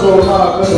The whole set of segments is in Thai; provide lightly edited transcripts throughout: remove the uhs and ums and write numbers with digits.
Go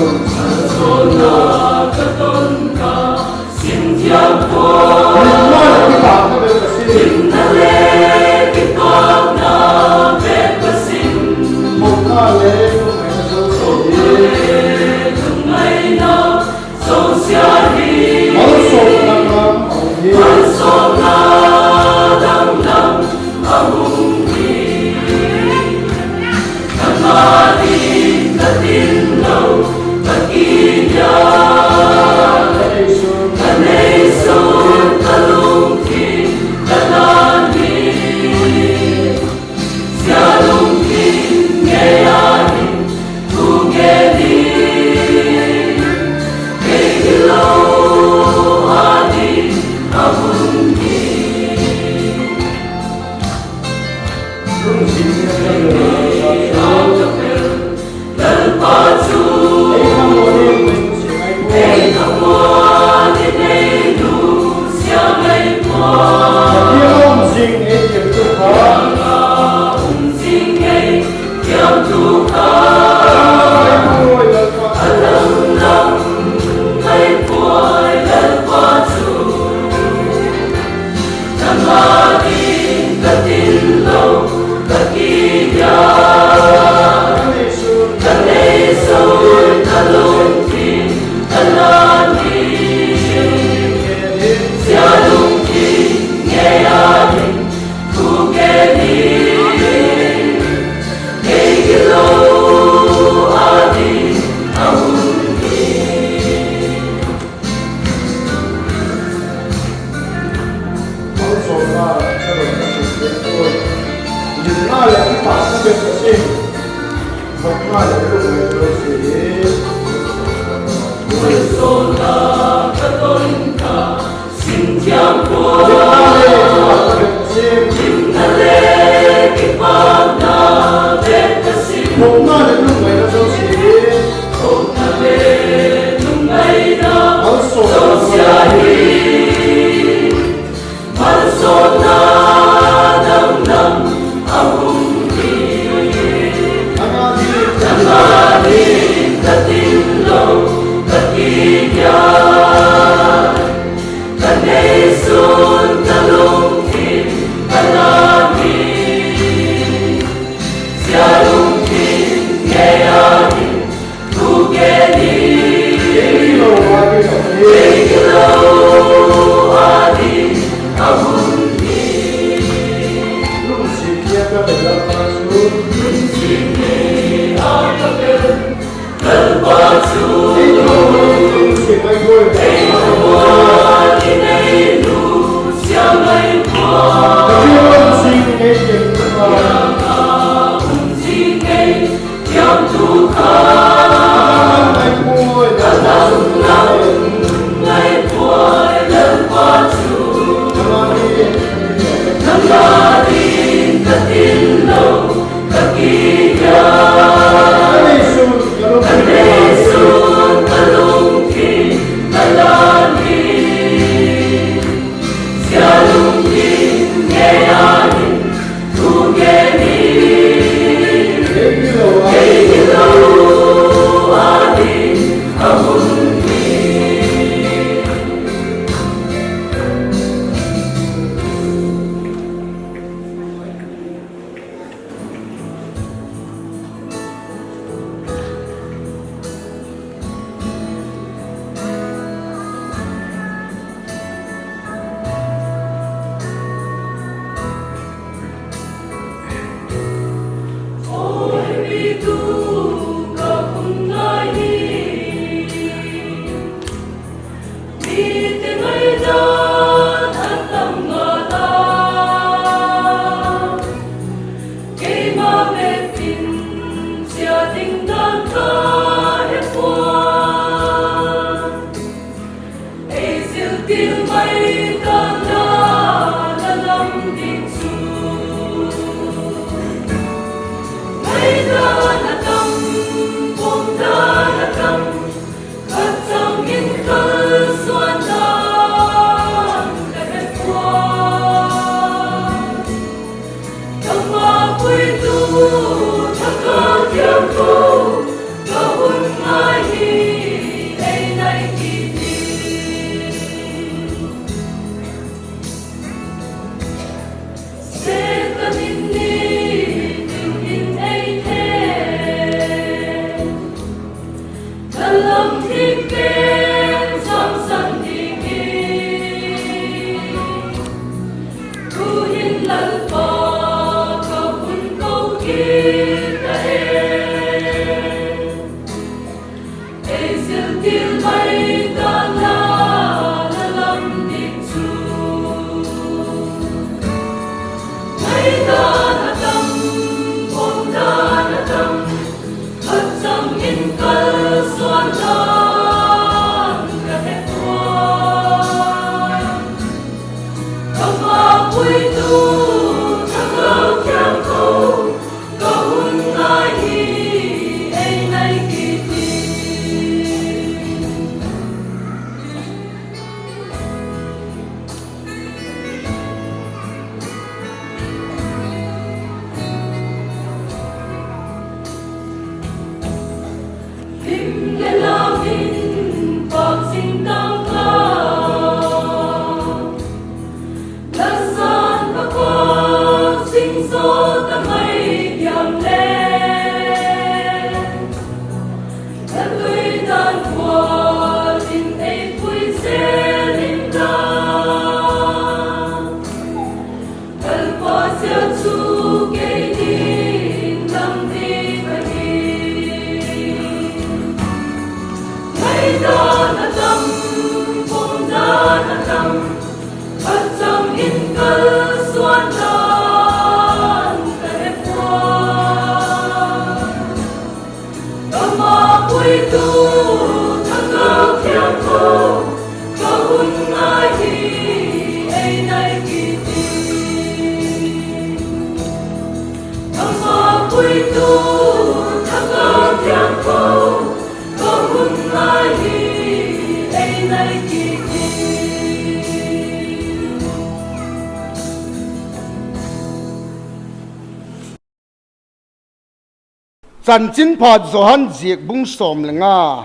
Chân chín phạt zohan diệt bung som lenga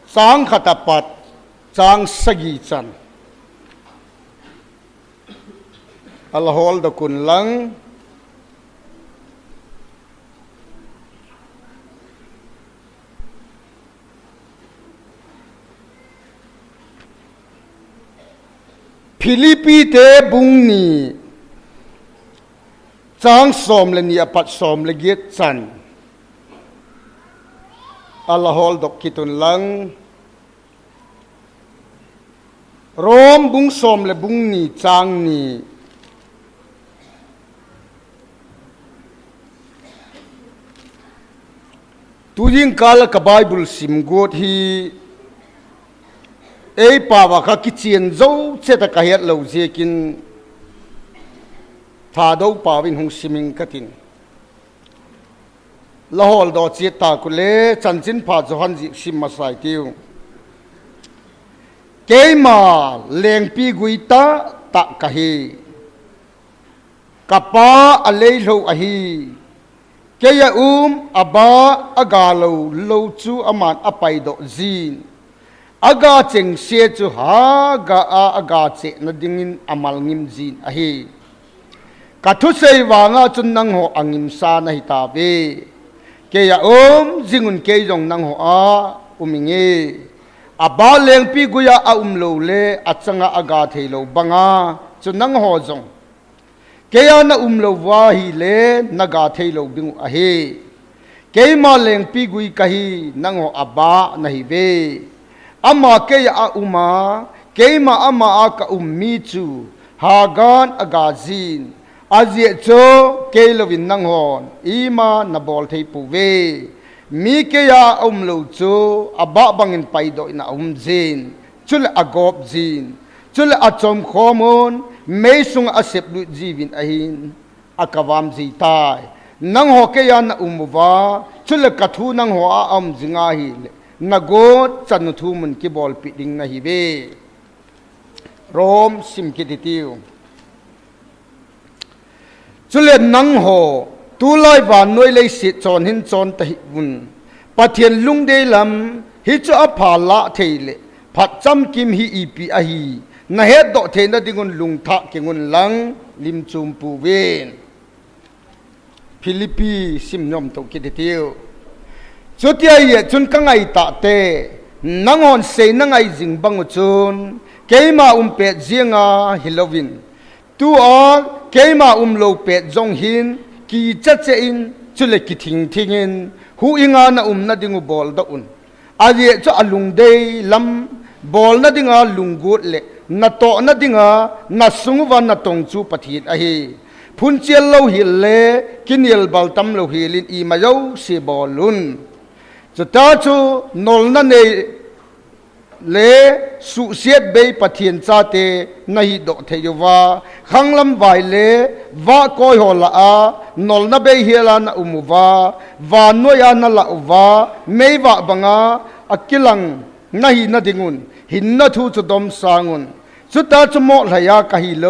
sang khatapat sang sagi chan alhol da kun lang Philippi te bung ni chang som le ni apat som le giet chan alahol dok kitun lang rom bung som le bung ni chang ni tu ZINGKAL ka Bible sim got hi ei pawa kha kichien zo cheta ka hiat lo zekin tha do pawin hung siming katin lahol do cheta kule chanchin pha johan ji sim masai tiu keima lengpi guita ta ka hi kapa alei lo a hi keya aba agalo lo chu aman apai do zin aga cheng se chu ha ga aga che na dingin amal ngim jin a hi ka thu sei wanga chun nang ho angim sa na hi ta be ke ya jingun ke jong nang ho a uminge aba leng pi guya a lo le achanga aga theilo banga chu nang ho jong ke ya na lo wa hi le naga theilo bingu a hi ke ma leng pi gui ka hi nang ho aba na hi be ama ke ya uma keima ama aka ummi chu hagan agazin azye cho kelovin nang hon ima na bol thei puwe mi ke ya lo chu aba bangin paido na zin chul agop zin chul achom khomon meisung asep lu jivin ahin akavam ji tai nang ho ke ya na umwa chul kathu nang ho a jinga hi nagot chanu thu mun ki bol piding na hibe rom sim ki ditiu chule nang ho tu lai van noi lei si chon hin chon ta hi bun pathian lung de lam hi chu a pha la theile phat cham kim hi ipi a hi na he do the na dingun lung tha ki ngun lang lim chum pu wen Philippi sim nom to ki ditiu chutia ye chun ka ngai ta te nangon se na ngai jing bang chun keima pe jinga hilovin tu a keima lo pe jong hin ki cha che in chule ki thing thingin hu inga na na dingu bol da un a ye cho alung de lam bol na dinga lunggut le na to na dinga na sungwa na tong chu pathit a hi phun chial lo hil le kinil bal tam lo hilin I ma yo se bolun ta chu nol na ne le su siet be pathian cha te nahi do theyuwa khanglam vai le wa koi hola a nol na be hiala na umuwa wa noya na la wa meiwa banga akilang nahi na dingun hinna thu chu dom sangun สุดท้ายจะโมหายากะฮิโล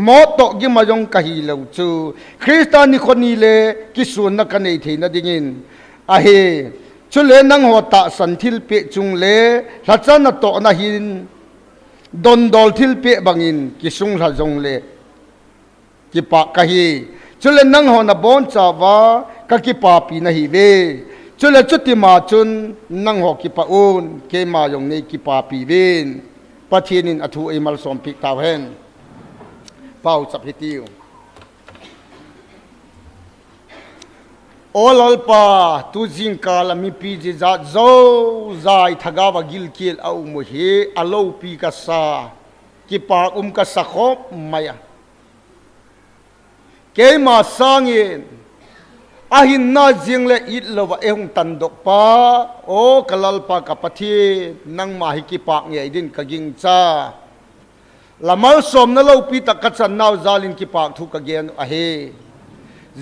โมตกิมายงกะฮิโลจูคริสตานิคนนี้เลยกิสุนนักเนทีนัดิ่งินอาเฮชุเลนังหัวตาสันทิลเปจุงเลรัชนัตโตนาหินดอนดอลทิลเปบังอินกิสุงรัจงเลกิปะกะฮีชุเลนังหัวนับบอนจาวากะกิปะปีนาฮิเวชุเลจุติมาจุนนังหัวกิปะอุนเกมายงเนกิปะปีเวนปะเทียนินอธุเอมัลสอมปิกตาวเฮนเป้าสับฮิติวโอลปาตุจิงกาลมีปีจิจัดโจใจทกาวกิลเกียลเอาโมเฮอโลปีกัสซากิปากัสซาขบมายาเกมาสังเงินอาหินนาจิงเลอิดลวะเอหงตันดกปาโอกลลปากับปะทีนังมาฮิกิปากเงยดินกะกิงจ้าละมัลสมนโลปีตะกัจจันนาวซาลินกิปากทุกะเกนอะเฮ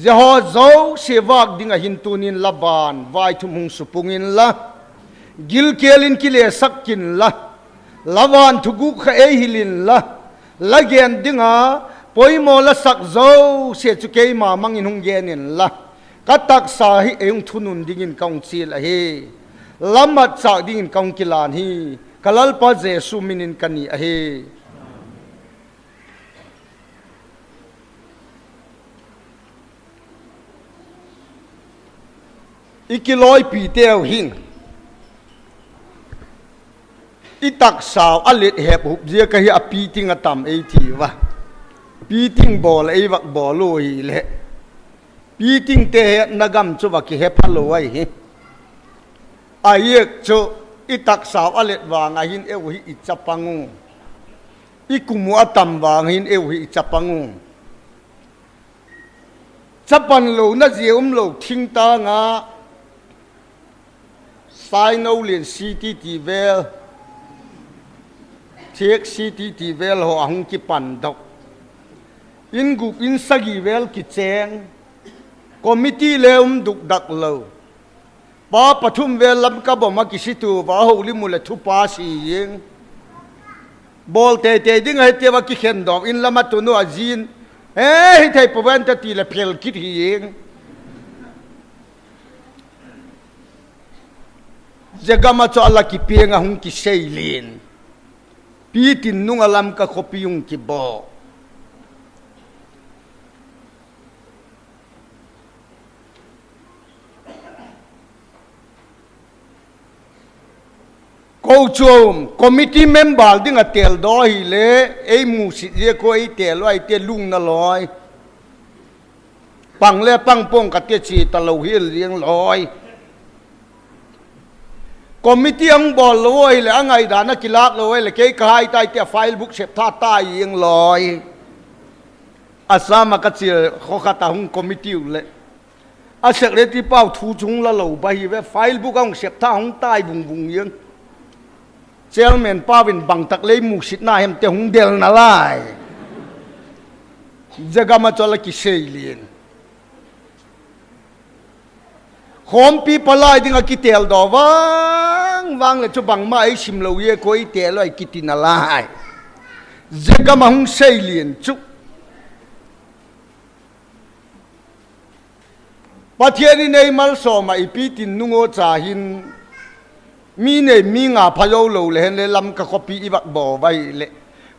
เจฮอโจเชวักดิงหินตูนินลาบานไวทุมุงสุปุงินละกิลเกลินกิเลสักกินละลาวานทุกุขเอหิลินละละเกนดิงาปอยโมละสักโจเชจุเกมามังอินหงเกนินละกัตักสาฮิเองทุนุนดิงินกองซีละเฮละมัดจากดิงินกองกิลานฮีกะลัลปะเจสุมินินกันีอะเฮอีกร้อยปีเดียวหิงอีตักสาวอลิดแหบหุบเจียกะเฮียปีติงอตัมเอทีวะปีติงบอลไอวักบอลโลฮีเละปีติงเตะนกำจุวักเฮพัลโลไอเฮอาเยกโจอีตักสาวอลิดวางหินเอวหิอิจับปังงอีกุมัวตัมวางหินเอวหิอิจับปังงจับปันโลน่าเจียโลทิ้งตางาไซโนเลียนซีทีทีเวลเช็คซีทีทีเวลหัวหงกิปันดอกอินกุอินสกีเวลกิเจงคอมมิตี้เลวมดุกดักเลวป้าปฐุมเวลลำกับบ่มากิสิตัวว่าหูลิมุเลทุปาสียิงบอลเตะดิ้งให้เทวกิเข็นดอกอินละมาตุโนอาจินเฮ้ยไทยปวันตตีเลเพลกิดยิงjaga macho Allah ki penga hung ki seilin pitin nung alam ka kopiyung ki bo Kochuam committee member ding a tel do hi le ei mu si je ko ei tel ai te lung na loi pang le pang pong ka te chi ta lo hil riang loiคอมมิตี้อังบอลลอยเลยอังไงดานักกีฬาลอยเลยเกี่ยกายใต้เตียไฟล์บุ๊กเสพท่าใต้ยังลอยอาสามากัดเสียข้อขัดหุ่งคอมมิตี้เลยอาเสกเลติเป้าทูจุงละเหล่าไปเว้ไฟล์บุ๊กอังเสพท่าหุ่งใต้บุงบุงยังเซลแมนป้าเป็นบังตักเลยมูสิตนาเห็นเตหุ่งเดลน่าไล่จะกำมาจอละกิเซเลียนหอมปีปลายดิ้งอากิเตลดอวังเลยจะบังมาไอชิมเลวเยก็ไอเตลไอกิตินาลายเจกามาหงเซเลียนจุปะเทียนี่ในมัลสอมาไอปีตินนุงโอจาหินมีเนมีงาพายโอโลเลนเลลำกะคปีอีบักบ่อไว้เล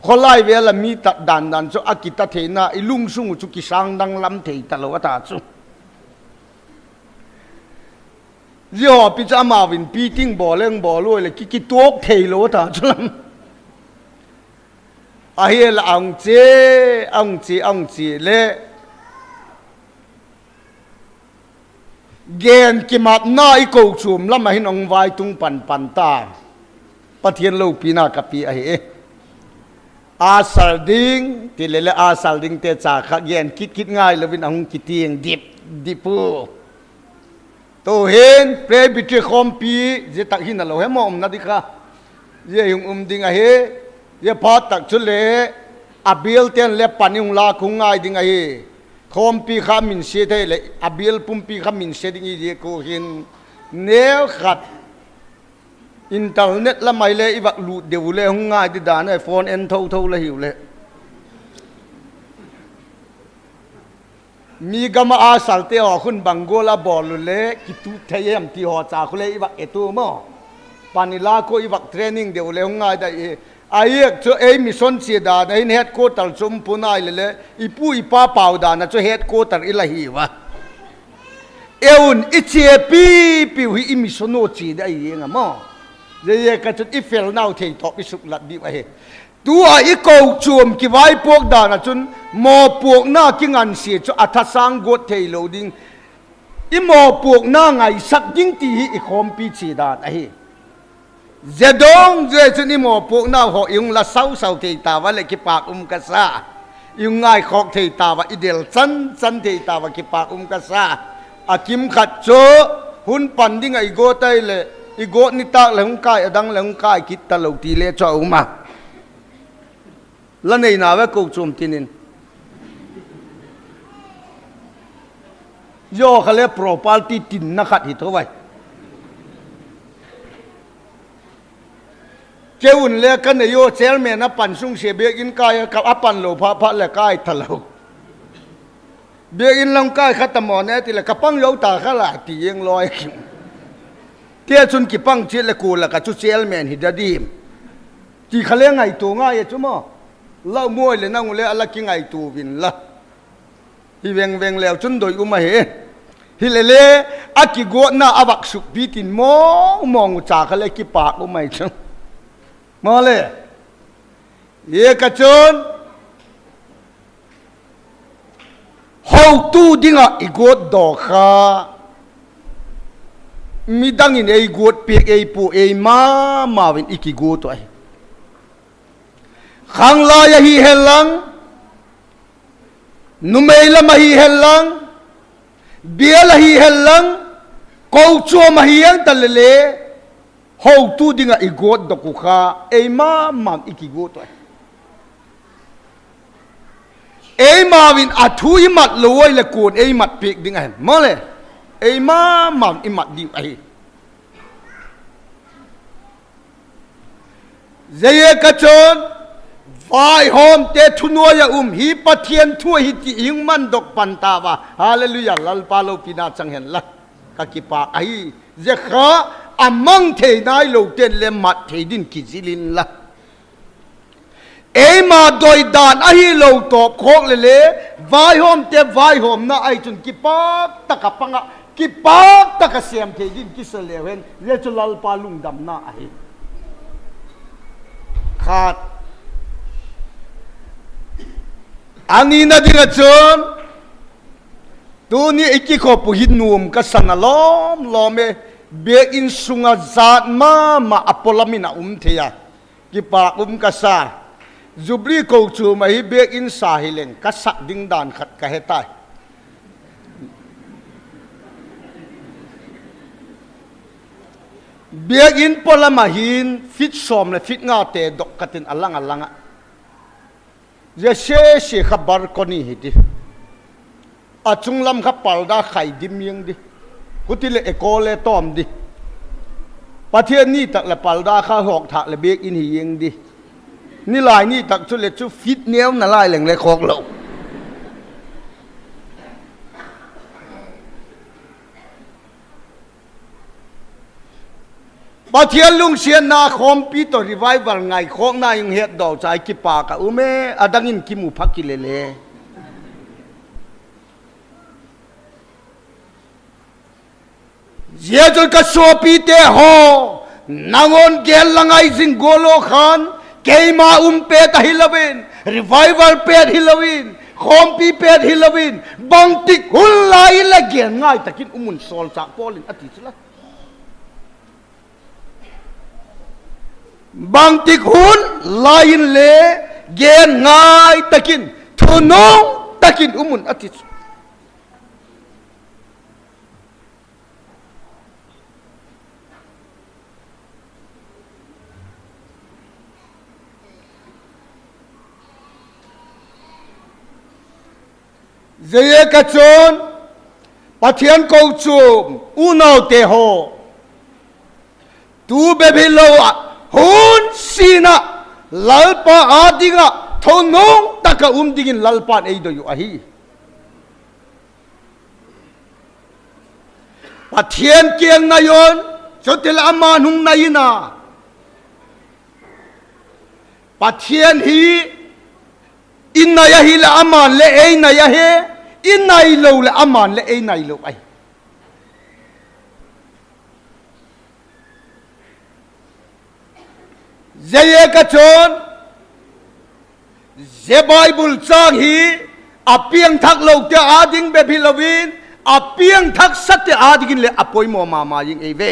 คนไล่เวลามีตัดดันจุอากิตาเทนาไอลุงซุงจุกิสังดังลำเทตลอดตาจุเดี๋ยวพิจามาวินปีติ้งบ่อเลี้ยงบ่อลอยเลยกิตัวเทโลตาจุลำอาเฮลอังเจเลเกณฑ์กิมัดน้อยกูชุมแล้วมาให้น้องไว้ตุงปันตาปะเทียนโลปีนากับปีอาเฮอาสัลดิงที่เลอาสัลดิงเตจากขเกณฑ์คิดง่ายเลยวินอังกิเตียงดิปูตัวเห็นเปรย์บิดคอมปีจะตักหินอะไรให้มองนั่นดิค่ะจะยุ่งดิ่งไอ้เฮจะพอตักชุดเล่อาบิลเตียนเล็บปันยุ่งลาคุงไงดิ่งไอ้เฮคอมปีข้ามินเสียได้เลยอาบิลปุ่มปีข้ามินเสียดิ่งไอ้เฮกูเห็นเนื้อขัด อินเทอร์เน็ตละไม่เลยอีวักลูดเดี๋ยวเลยหงง่ายดิดานไอโฟนเอ็นเท่าละหิวเลยมีกรรมอาสัลเตอคุณบังโกลาบอลเลยกิตุเทียมที่หอจากเลยอีวักเอตูมั้งปานิลาโคอีวักเทรนนิ่งเดี๋ยวเลยหงง่ายได้ไอ้เจ้ามิชอนเสียดานไอ้เฮดโคตัลสมพูนายเลยอีปูอีป้าเป่าดานนะเจ้าเฮดโคตัลอิละหิวะเอวุนอิเชียปีวอีมิชโนจีได้ยังมั้งเดี๋ยวก็จุดอีเฟลน่าเที่ยวพิสุกลัดดีไปตัวอีโกชวมกี่ไว้พวกดานะจนหมอพวกหน้ากิ้งอันเสียจนอัฐสังกดเทโลดิ้งอีหมอพวกหน้าไงสักยิ่งตีอีคอมปีชีดานไอ้เจดงเจจนอีหมอพวกหน้าหอยุงละเศร้าเทตาวะเลยกี่ปากกษายุงง่ายขอกเทตาวะอีเดลสันเทตาวะกี่ปากกษาอากิมขัดโจหุ่นปันดิ้งไอโกไตเลยอีโกนิตาเหลงกายดังเหลงกายคิดตลกทีเล่จ่อมาแล้วในนาเวกูจุ่มที่นินย่อเขาเรียกโปรปาลที่ตินนักขัดหิตเอาไว้เจ้าอุ่นเลี้ยกันในโยเซลเมนปันซุงเสียเบียกินกายกับอปันโลพระและกายทะลุเบียกินลงกายขัดตะหมอนเนี่ยทีละกระปังโยตาขลาตีเองลอยเที่ยชุนกิปังเชิดละกูละกับชุดเซลเมนฮิดาดีมที่เขาเลี้ยงไงตัวง่ายจุ๊มเล่ามวยเลยนั่งเลยอะไรกินไงตัววินละฮิเวงแล้วจนโดยอุมาเหฮิเลเลอากิโกน่าอวักสุกปีตินมองจากเขาเลยกิปากอุมาจังมาเลยเอกชนฮาวตู้ดิ้งอ่ะอีโกดดอกค่ะมีดังอินไอ้กวดเปียกไอ้ปูไอ้มาวินอีกิกวดตัวไอ้ขังลายฮีเฮลังนุเมลมาฮีเฮลังเบียลฮีเฮลังกูชัวมาฮียังตะเลฮาวตูดิ้งอีกวดดกุข้าไอ้มาอีกิกวดตัวไอ้มาวินอัฐุยมัดลอยละกูไอ้มัดเปียกดิ้งไอ้มาเลยไอ้มาอิมัดดิวไอ้เจียกระชนไฟหอมเตทุนวยฮีปะเทียนทั่วฮิติยิงมันดกปันตาวะฮาเลลูยาลัลปาโลปินาจังเห็นละกะกิปากไอ้เจ้าข้าอามังเทนายโลเตนเลมัดเทดินกิจิลินละเอ้มาโดยดานไอ้โลตอบโคกเลยไฟหอมเตไฟหอมนะไอ้จนกิปากตะกับปังะกิปากตะกะเสียมเทดินกิเสเลเวนเรจุลัลปาลุงดำนะไอ้ขาดอันนี้นะดิกระชนตัวนี้ไอ้กี่ขอปุหินนุ่มก็สันล้อมเมเบียอินสุงาจัดมาอพอลมินะเทียกี่ปากกษาจูบลีโกชูมาฮิเบียอินสาฮิเลงกษัตริย์ดิ้งดานขัดกะเหตุเบียอินพลมาหินฟิตสอมและฟิตงาเตดกตินอัลลังอ่ะจะเชื่อขับบาร์คอนี่ฮิดิอาจุงลำขับปัลดาไข่ดิมยังดิกุติเลเอโกเลตอมดิประเทศนี้ตักละปัลดาข้าหอกถักละเบียอินฮิยังดินี่ลายนี่ตักชุเลชุฟิตเนี้ยน่าลายแหล่งเลยคอกเราประเทศลุงเชียนนาคอมปีตัวรีไวฟ์วันไงของนายยังเฮ็ดดอกใจกิปากะอุเมอดังอินกิมูพักกิเลเลเยจนกษัวปีเตหอนางอนเกลลังไอซิงโกโลขันเกยมาเปตฮิลวินรีไวฟ์เปตฮิลวินคอมปีเปตฮิลวินบังติกหุลไลละเกียนง่ายตะกินมุนโซลจากปอลินอติสละบางติกหุนลายนเลเกนง่ายตะกินทุนงตะกินมุนอติสเจียกระชนปะเทียนโกจูมอุนาวเตโฮ ตูเบบิโลอะหุนสีนะลัลปาอาดิงะทนงตะกะดิกินลัลปานเอโดอยู่อะฮีปะเทียนเกียงนายนจดเตลอามานุงนายนาปะเทียนฮีอินนายฮีละอามานเลเอนายเฮอินนายโลละอามานเลเอนายโลไอเจเยกะชนเจไบเบิลจางฮีอเปียงทักโลกเตอาดิงเบพิลวินอเปียงทักสัตเตอาดิงเลอปอยโมมายิงเอเว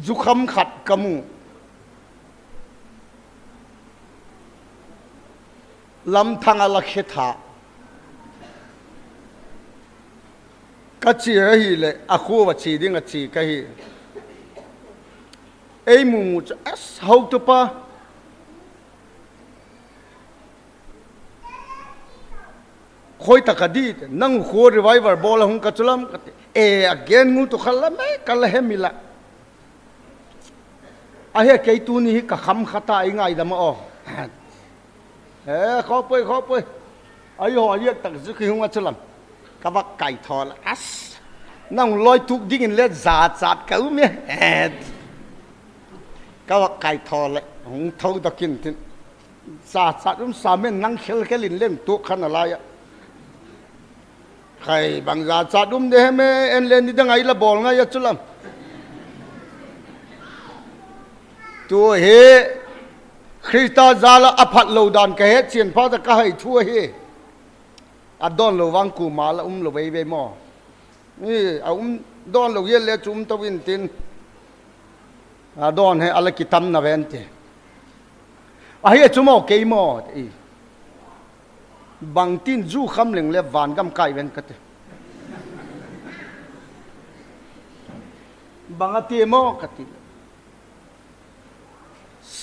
จุคำขัดกมูลำทางอลักเขตากัจจีฮีเลยอาคูวัชีดิ้งกัจจีกะฮีเอ้ยมูจะเอสฮาวตุปะคอยตะกดีนั่งขัวรีไวเวอร์บอลหุ่นกัจจุลัมเออเกนงูตุขลัมไม่กัลเฮมิละอาเฮเกยตูนี่กะคำขตาอีง่ายดำมาอ๋อขอไปอายุอายุตักซึกหิงวัชลัมกะวักไก่ทอละอัสนั่งลอยทุกดิ้งเล็ดจัดเขาเมียกะวักไก่ทอละหงเท่าตะกินทินจัดสามเมนนั่งเคลินเล่นตุขันอะไรอะใครบางจัดเดเมเอ็นเล่นนี่ดังไงละบอลไงยัชลัมตัวเฮคริสตาซาลอภัดโลดานกะเฮเชียนพอจะกะให้ทั่วเฮอดอนโลวังกูมาละโลเวมอนี่ดอนโลเยเลจุมตะวินตินดอนให้อะไรกิตัมนาเวนเตเฮจุมอเกยมอบางตินจูคำเหลงเลวานกำไก่เวนกะเตบางอติมอกะติ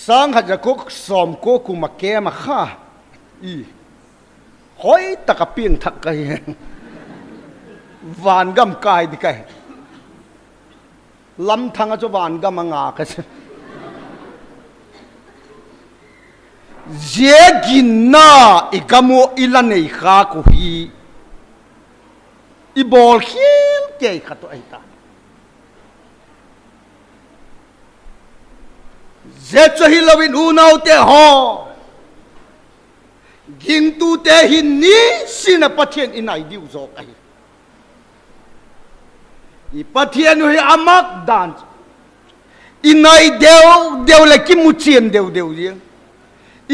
สังหัดจะกุกสอมกุกุมาแกมาข้าหอยตะกะเปียงทักไกวานกำกายดิไกลำทางจะวานกำมังอากันเจกินน่าอีกามอิลันเอข้ากุฮีอีบอลเขียวเกยขัดตัวไอตาเจชฮิลวินอูนาวเตหอยิงตูเตหินนี้สินะปะเทียนอินไอดิวโซกไออีปะเทียนหุยอามักดานอินไอเดียวเลกิมูเชียนเดียวยัง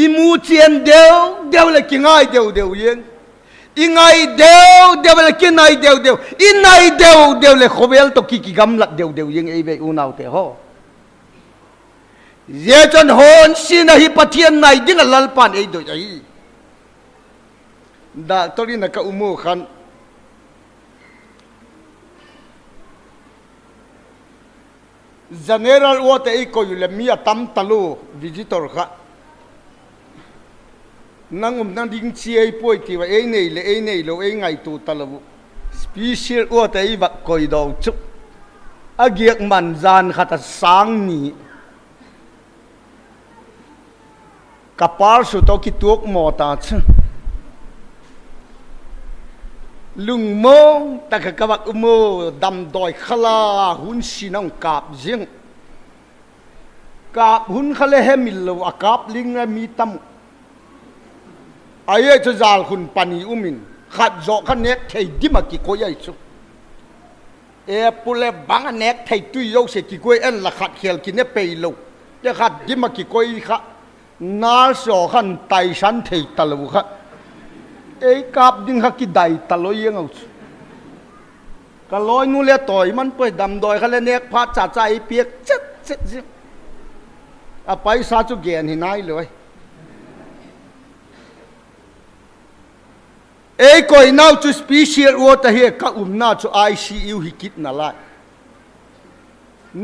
อีมูเชียนเดียวเลกิงไอเดียวยังอิงไอเดียวเลกินไอเดียวอินไอเดียวเลขเวลตกิกำลัดเดียวยังไอเวอูนาวเตหอเยจนฮอนสินะฮิปะเทียนไนดิ้งลัลปานเอโดยไอดาตอรีนักอุโมขันGeneral water iko yule mia tam talo visitor ka nangum nang ding chi ai poi ti wa ei nei lo ei ngai tu talo special water i ba koi do chu agiak man zan khata sang ni kapar su to ki tuok mo ta chuลุงมองตะกะกะบักอุโมดำดอยขลาหุนสีน้องกาบเจียงกาบหุนขเลเฮมิลโลอากาบลิงมีตำไอ้จะจาลคุณปานีอุมินขัดจอขันเน็กไทยดิมากิโกยไอชุปุเลบังเน็กไทยตุยโยเสกิโกยเอ็นละขัดเขียลกินเนเปยโลจะขัดดิมากิโกยขะนาสอขันไตชันไทยตะลูขะเอ้กาบดิ้งฮักกิไดตะลอยยังเอากะลอยงูเลี้ยต่อยมันไปดำดอยเขาเลยเนกพาจ่าใจเปียกเจ็ดไปซาจุเกียนหินายเลยเอ้ก็อินเอาจุสปีเชียร์วัวตะเฮกะน่าจุICUฮิกิดน่ะละ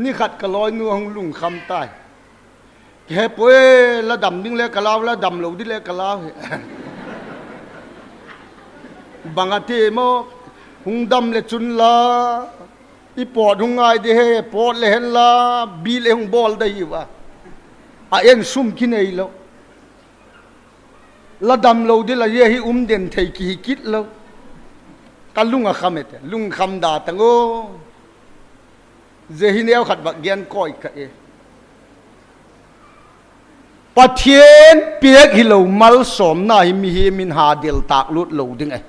นี่ขัดกะลอยงูของลุงคำใต้แค่ป่วยละดำดิ้งเลี้ยกะลาวละดำเหลวดิ้งเลี้ยกะลาว banga te mo hung dam le chun la i pot hung ngai de he pot le hen la bi le hung bol dai wa a eng sum ki nei lo la dam lo de la ye hi den thei ki kit lo ka lunga khamet lung kham da tango je hi neo khat ba gen koi ka e pathian piak hi lo mal som na hi mi hi min ha del tak lut lo ding ai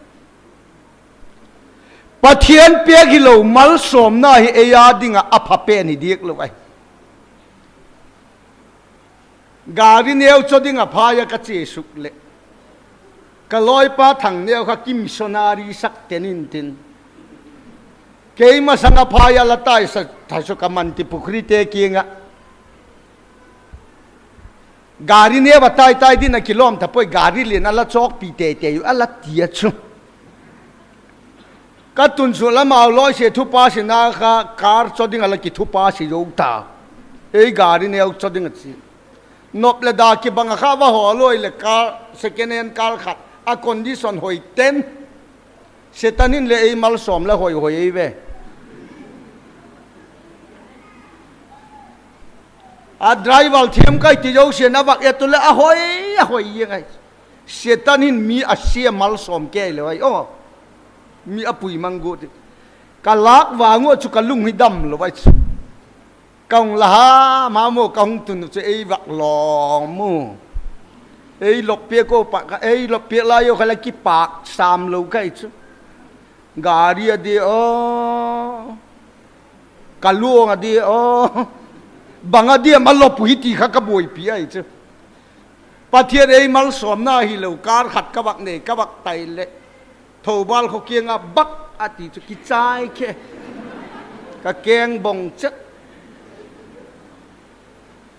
pathian piak hi lo mal som na hi e ya dinga apha pe ni dik lo ai gari neo chodinga phaya ka che suk le ka loi pa thang neo kha kim missionary sak tenin tin kei ma sanga phaya la tai sa thaso ka man ti pukhri te kinga gari ne ba tai tai din na kilom ta poi gari le na la chok pi te te yu ala tia chu ka tun su la ma loi se thu pa se na kha kar choding ala ki thu pa se yo ta ei gari ne choding chi nop le da ki banga kha wa ho loi le ka second hand kar khat a condition hoi ten setanin le ei mal som la hoi hoi ei ve a driver thiam kai ti jo se na bak etu le a hoi ye ngai setanin mi a sia mal som ke le ai o mi a pui mangu ti ka lak wa ngo chu ka lung hi dam lo wai kong la ha ma mo kong tun che ei wak long mo ei lop pe ko pa ei lop pe la yo khala ki pak sam lo kai chu gari adi o kaluong adi o banga dia malo puhiti kha ka boi pi ai chu pathian ei mal som na hi lo kar khat ka bak ne ka bak tai le thobal kho kianga bak ati chu ki chai khe ka keng bong che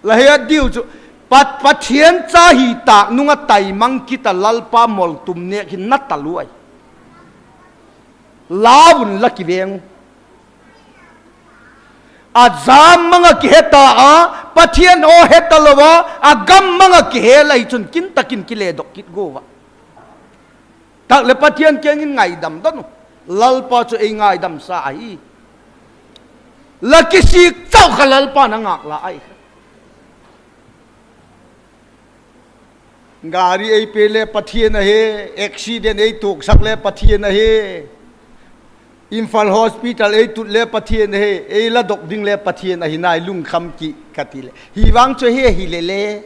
la he diu chu pathian cha hi ta nunga tai mang ki ta lalpa mol tum ne ki nat ta luai lawun laki veng azam manga ki heta a pathian o heta lowa agam manga ki he lai chun kin takin ki le dok kit go wa tak le pathian kengin ngai dam don lalpa chu ei ngai dam sa ai laki sik chau khalalpa na ngak la ai gari ei pele pathian he accident ei tuk sak le pathian he Imphal hospital ei tut le pathian he ei la dok ding le pathian hi nai lung kham ki kati le hi wang cho he hi le le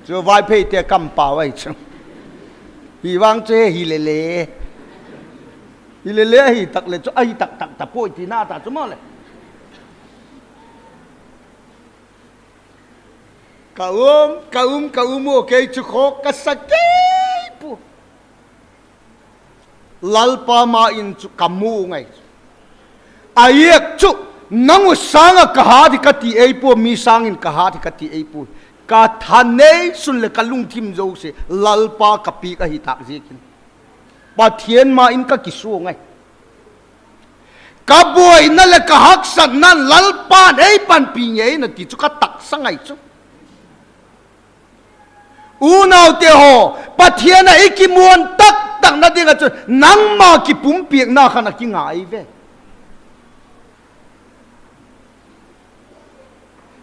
cho Vaiphei te kam pa wai chu hi wang cho he hi le hi tak le cho ai tak tak ta poi ti na ta chu ma le ka mo ke chu kho ka sake pu lalpa ma in chu kamu ngai ayek chu nangu sanga ka ha di kati ei pu mi sang in ka ha di kati ei pu ka thanei sun le kalung thim zo se lalpa ka pi ka hi tak jekin pathian ma in ka kisu ngai ka boy na le ka hak san nan lalpa ei pan pi ngei na ti chu ka tak sangai chu unaw te ho pathian a ikimuan tak tak na dinga chu nang ma ki pum piak na khana ki ngai ve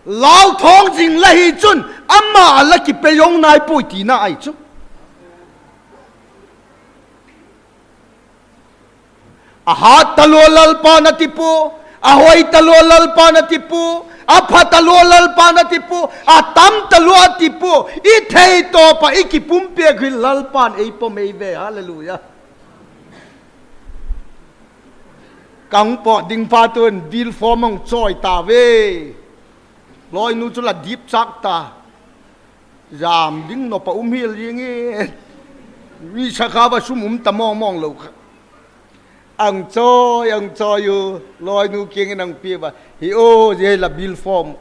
lao thong jing la hi chun amma la ki pe yong nai poi ti na ai chu aha talolal pa na tipu ahoy talolal pa na tipu apha talolal pa na tipu atam talo tipu I thei to pa ikipum pe khil lalpan ei po mei ve hallelujah kang po ding pa tun bil formong choi ta ve loi nu chu la deep chak ta jam ding no pa hil yingi wi sakha ba sumum ta mong lo ang cho yu loi nu king nang pi ba hi o je la bil form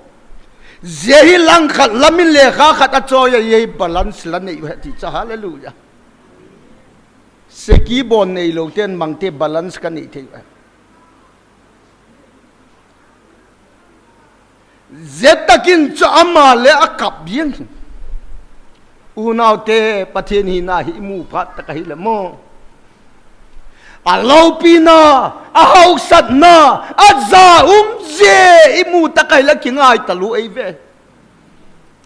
je hi lang khat lamin le kha khat a cho ya ye balance la nei ti cha hallelujah se ki bon nei lo ten mang te balance ka nei thei zetakin cho ama le akap biang unaw te pathian hi na hi mu phat ta ka hi le mo alo pina ahau sat na aza je imu takai la kingai talu ai ve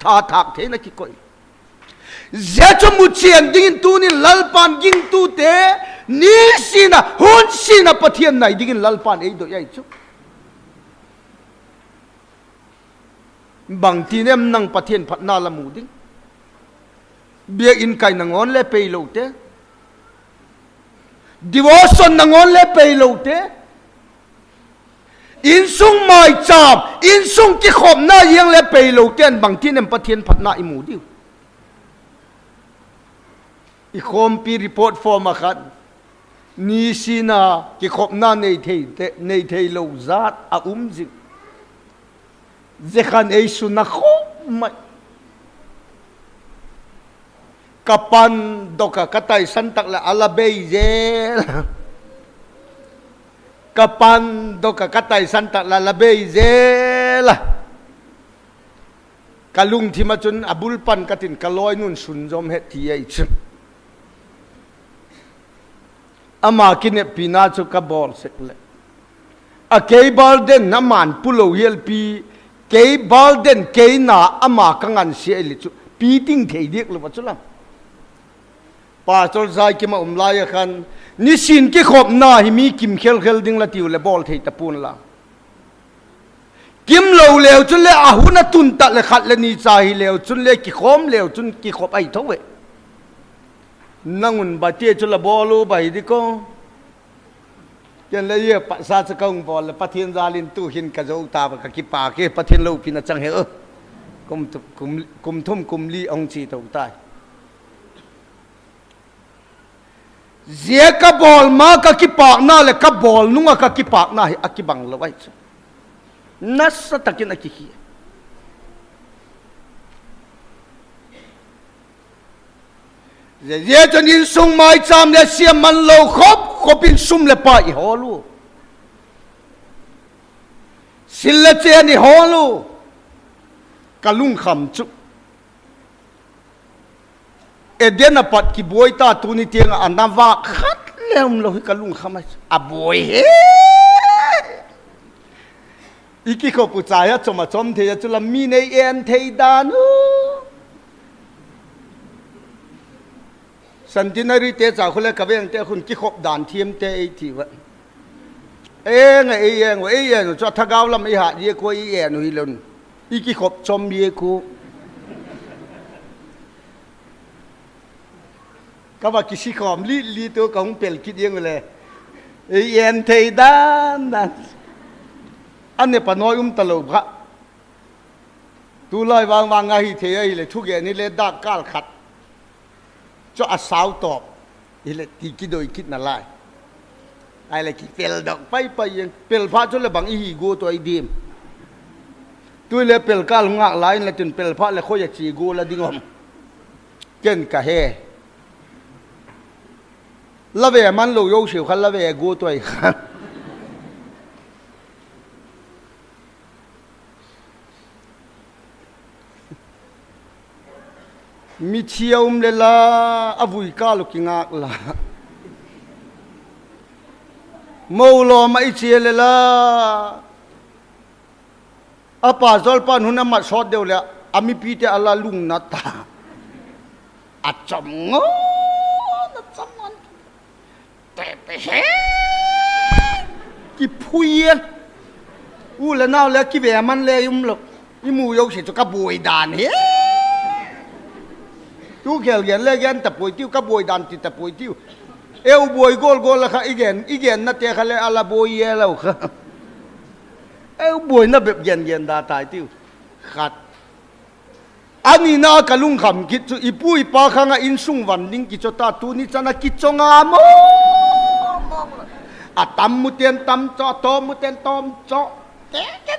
tha thak the na ki koi je chomu chiang ding tu ni lalpan ging tu te ni sina hun sina pathian nai ding lalpan ei do yai chu bang ti nem nang pathian phat na la mu ding bia in kai nangon le pe lo te devotion nangon le pe lo te in sung mai cham in sung ki khom na yang le pe lo ten bang ti nem pathian phat na imu diu i khom pi report form akhat ni sina ki khom na nei thei lo zat a jing zekhan ei su na khom mai kapan doka katay santak la alabay zel kapan doka katay santak la alabay zel kalung timachun abulpan katin kaloy nun sunjom het tiyay ama kine pinacho ka bol sekle a kay balden naman pulo yel pi kay balden kay na ama kangan siya ilichu piting thei dik lo pachulam pastor zai ki ma umlaya khan ni sin ki khop na hi mi kim khel khel ding la tiu le bol thei tapun la kim lo leo chun le ahuna tun ta le khat le ni cha hi leo chun le ki khom leo chun ki khop ai thowe nangun ba te chun la bolu bai di ko ken le ye pa sa cha kong bol le pathian zalin tu hin ka zo ta ba ka ki pa ke pathian lo pina chang he kum thum li ong chi to tai zia ka bol ma ka ki pak na le ka bol nunga ka ki pak na hi akibang lo wai nasa takin akiki zia chon in sung mai cham le siam man lo khopin sum le pa i holu sil le che ni holu kalung kham chu edena pat ki boy ta tu ni tiang anava khat lem lo hi kalung khamai a boy he iki ko pu cha ya choma chom the ya chula mi nei en thei dan Centenary te cha khule ka beng te khun ki khop dan thiem te ei thi wa e cho thagaw lam i ha ye ko i en hui lon iki khop chom ye ku các bạn kisi khom li tôi cũng pel kit yang le en thei dan anh ne pa noi talo bha tu loi wang nga hi thei ai le thu ge ni le da kal khat cho a sao top i le ti ki doi kit na lai ai le ki pel dok pai yang pel pha cho le bang i hi go to ai dim tu le pel kal nga lai le tin pel pha le kho ya chi go la dingom ken ka he la về man lo yo siêu khăn la về go tuổi khăn mi chiêu le la avui ka lo kinga la mo lo mai chia le la apa zol pan huna ma shot deu le ami pi te ala lung na ta a chom ngo na chom ki phuye le nào le ki ve man le lo i mu yo si cho ka boi dan he tu khel gen le gen ta poi tiu ka boi dan ti ta poi tiu eu boi gol la kha igen na te kha le ala boi ye lo kha eu boi na bep gen da tai tiu khat ani na kalung kham ki chu ipui pa khanga in sung wan ding ki cho ta tu ni chana ki chonga mo a tam muten tam cho to muten tom cho ke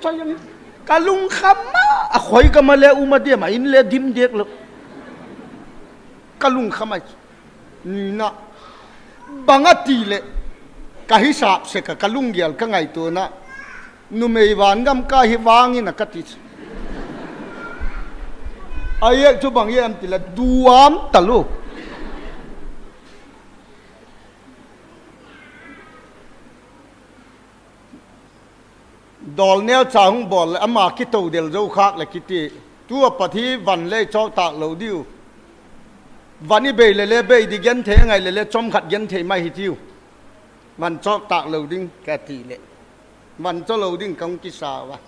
cho yang kalung kham ma a khoi ka ma le uma de ma in le dim dek lo kalung kham ai ni na bangati le ka hisap se ka kalung gyal ka ngai to na nu mei wan gam ka hi wangi na ka ti ayek chu bang yam ti la duam talu ดอลเนียจ่าหงบอลอามาคิดตัวเดียวเจ้าคักเลยคิดที่ตัวปฏิวันเล่ชอบตากเหลาดิววันนี้เบยเล่เบยดิเกนเทไงเล่จอมขัดเกนเทไม่ฮิจิวมันชอบตากเหลาดิ้งแกตีเล่มันเจ้าเหลาดิ้งกังกิสาวะ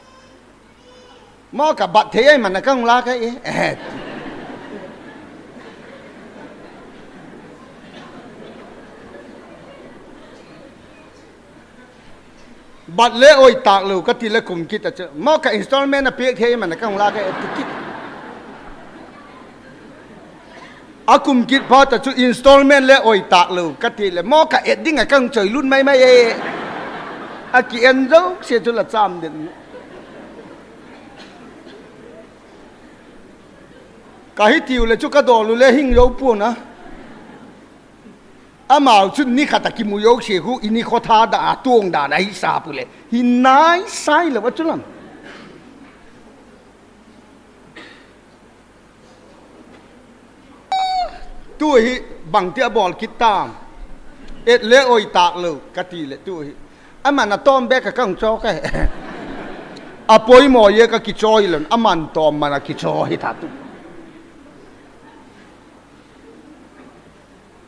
มอกับบัดเทไอ้มันนะกังลาแค่บัดเล่โอยตากเหลาก็ตีเล่คุมคิดแต่เจ้ามอกับอินสตอลเมนต์นะเพียกเทมันนะกังลาแค่ติคิดอากุมคิดพอแต่ชุดอินสตอลเมนต์เล่โอยตากเหลาก็ตีเล่มอกับเอ็ดดิ้งอะกังเฉยรุ่นไม่อากีเอ็นเจ้าเสียจุลจามเด่นกะฮิติวเลยชุกกระโดดเลยหิ้งโยปูนะอามาชุดนี้ขัดกิมุโยเสียหูอินี่ขอท้าด่าตวงด่าไอ้สาปุเลยหินนายไซเลยว่าจุลันตัวฮิบังเตียบอลคิดตามเอ็ดเล่โอยตากเลยกะตีเลยตัวฮิอามันน่ะต้อมแบกกับกังจอกแค่อาปอยหมอเยอะกับกิจอยเลยอามันต้อมมันกิจอยทัดตุ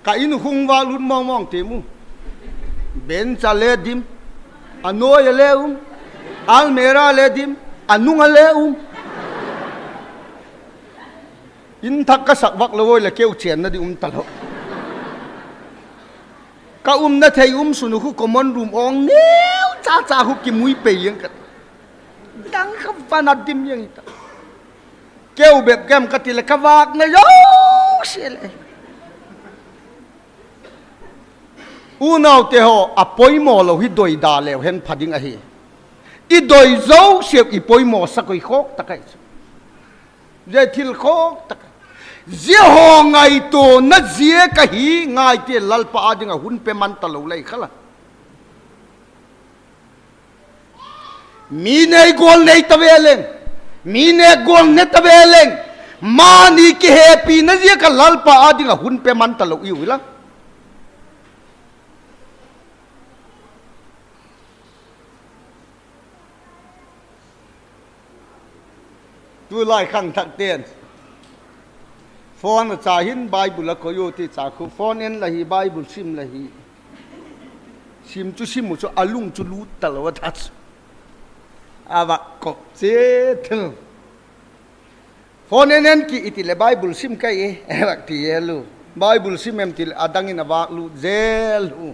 กะอินุคงวาลุนมองเตมูเบนซาเลดิมอโนยเลอุมอัลเมราเลดิมอนุงเลอุมอินทักกษักวักเลยละเกี่ยวเชียนนะดิตลกกะนะเทยสุนุคุกมันรุมองเงี้ยวจ้าหุกกิมุยเปย์ยังกันดังขับฟันดิมยังอีกเกี่ยวแบบแกมกติละกวากนะโยเสียเลยอูน่าเตะหัวอปอยหมอเราฮิดอยดาเลวเห็นพัดยังไงอีดอยเจ้าเสียบอีปอยหมอสักอีโคกตะไคร้เจ้าทิลโคกตะไคร้เจ้าหงไงตัวนั่นเจ้ากะฮีไงเตะลัลปาดิงหุ่นเปมันตะลุเลยขละมีเนกอลเนตะเวเลงมีเนกอลเนตะเวเลงมานีกิเฮปีนั่นเจ้ากับลัลปาดิงหุ่นเปมันตะลุอยู่ละตัวไล่ขังทักเตียนฟอนจ่าหินไบเบิลก็อยู่ที่จ่าคุฟอนเอ็นละฮีไบเบิลซิมละฮีซิมจุซิมมุจุอาลุงจุลูตตลอดทัศอาวะก็เจ็ดฟอนเอ็นกี่อิติเลไบเบิลซิมใครเอวักที่เอลูไบเบิลซิมเอ็มติลอาดังอินอาวะลูเจลู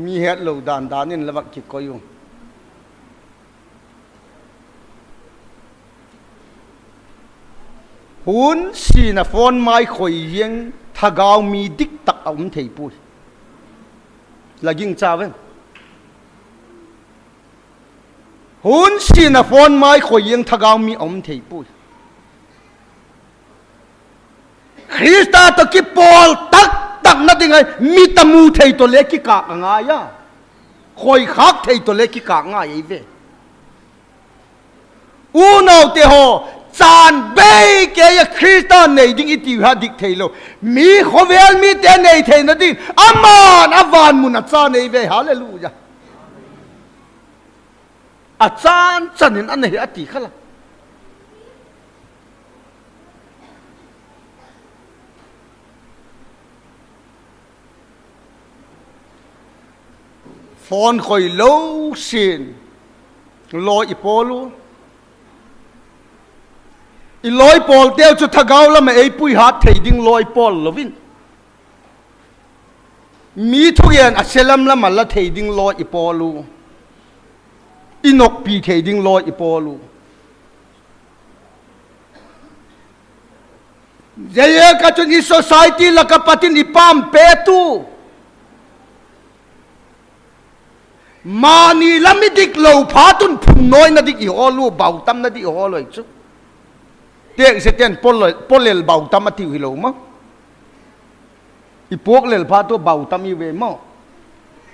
มีเหตุลูดานนินละวักกี่ก็อยู่หุ่นสีน่ะฟอนไม้ข่อยยังถ้าเกามีดิกตักเอาเทปุยละยิ่งจ้าเว้นหุ่นสีน่ะฟอนไม้ข่อยยังถ้าเกามีเอาเทปุยคริสต์ตะกี้ปอลตักนั่นยังไงมีตะมูเทตัวเล็กกี่กะง่ายะข่อยคักเทตัวเล็กกี่กะง่ายเว้อูน่าเตะหัวจานเบย์แกยคริสต์ในดิ้งอิติวฮาดิกเทโลมีขวเวลมีเตในเทนดิอามานอวานมุนจานในเวฮาเลลูยาอาจารย์จันนินอันไหนอติขละฟอนคอยโลชินลอยอีโปลูอีลอยปอลเดียวจุดทะเกาแล้วไม่ไอ้ปุยหัดเทดิ้งลอยปอลลวินมีทุกอย่างอัศลมละมันละเทดิ้งลอยอีปอลูอีนกปีเทดิ้งลอยอีปอลูเจ้าก็จนอีโซไซตี้ละกับปฏินิปามเปตูมานี่ละไม่ดิกเหลาพาตุนพุ่งน้อยนะดิกอีฮอลูเบาตั้มนะดิอีฮอเลยจุเตียงเสตียนปนเลลเบาตามาติวฮิโลมั้งอีพวกเลลพาตัวเบาตามีเวมั้ง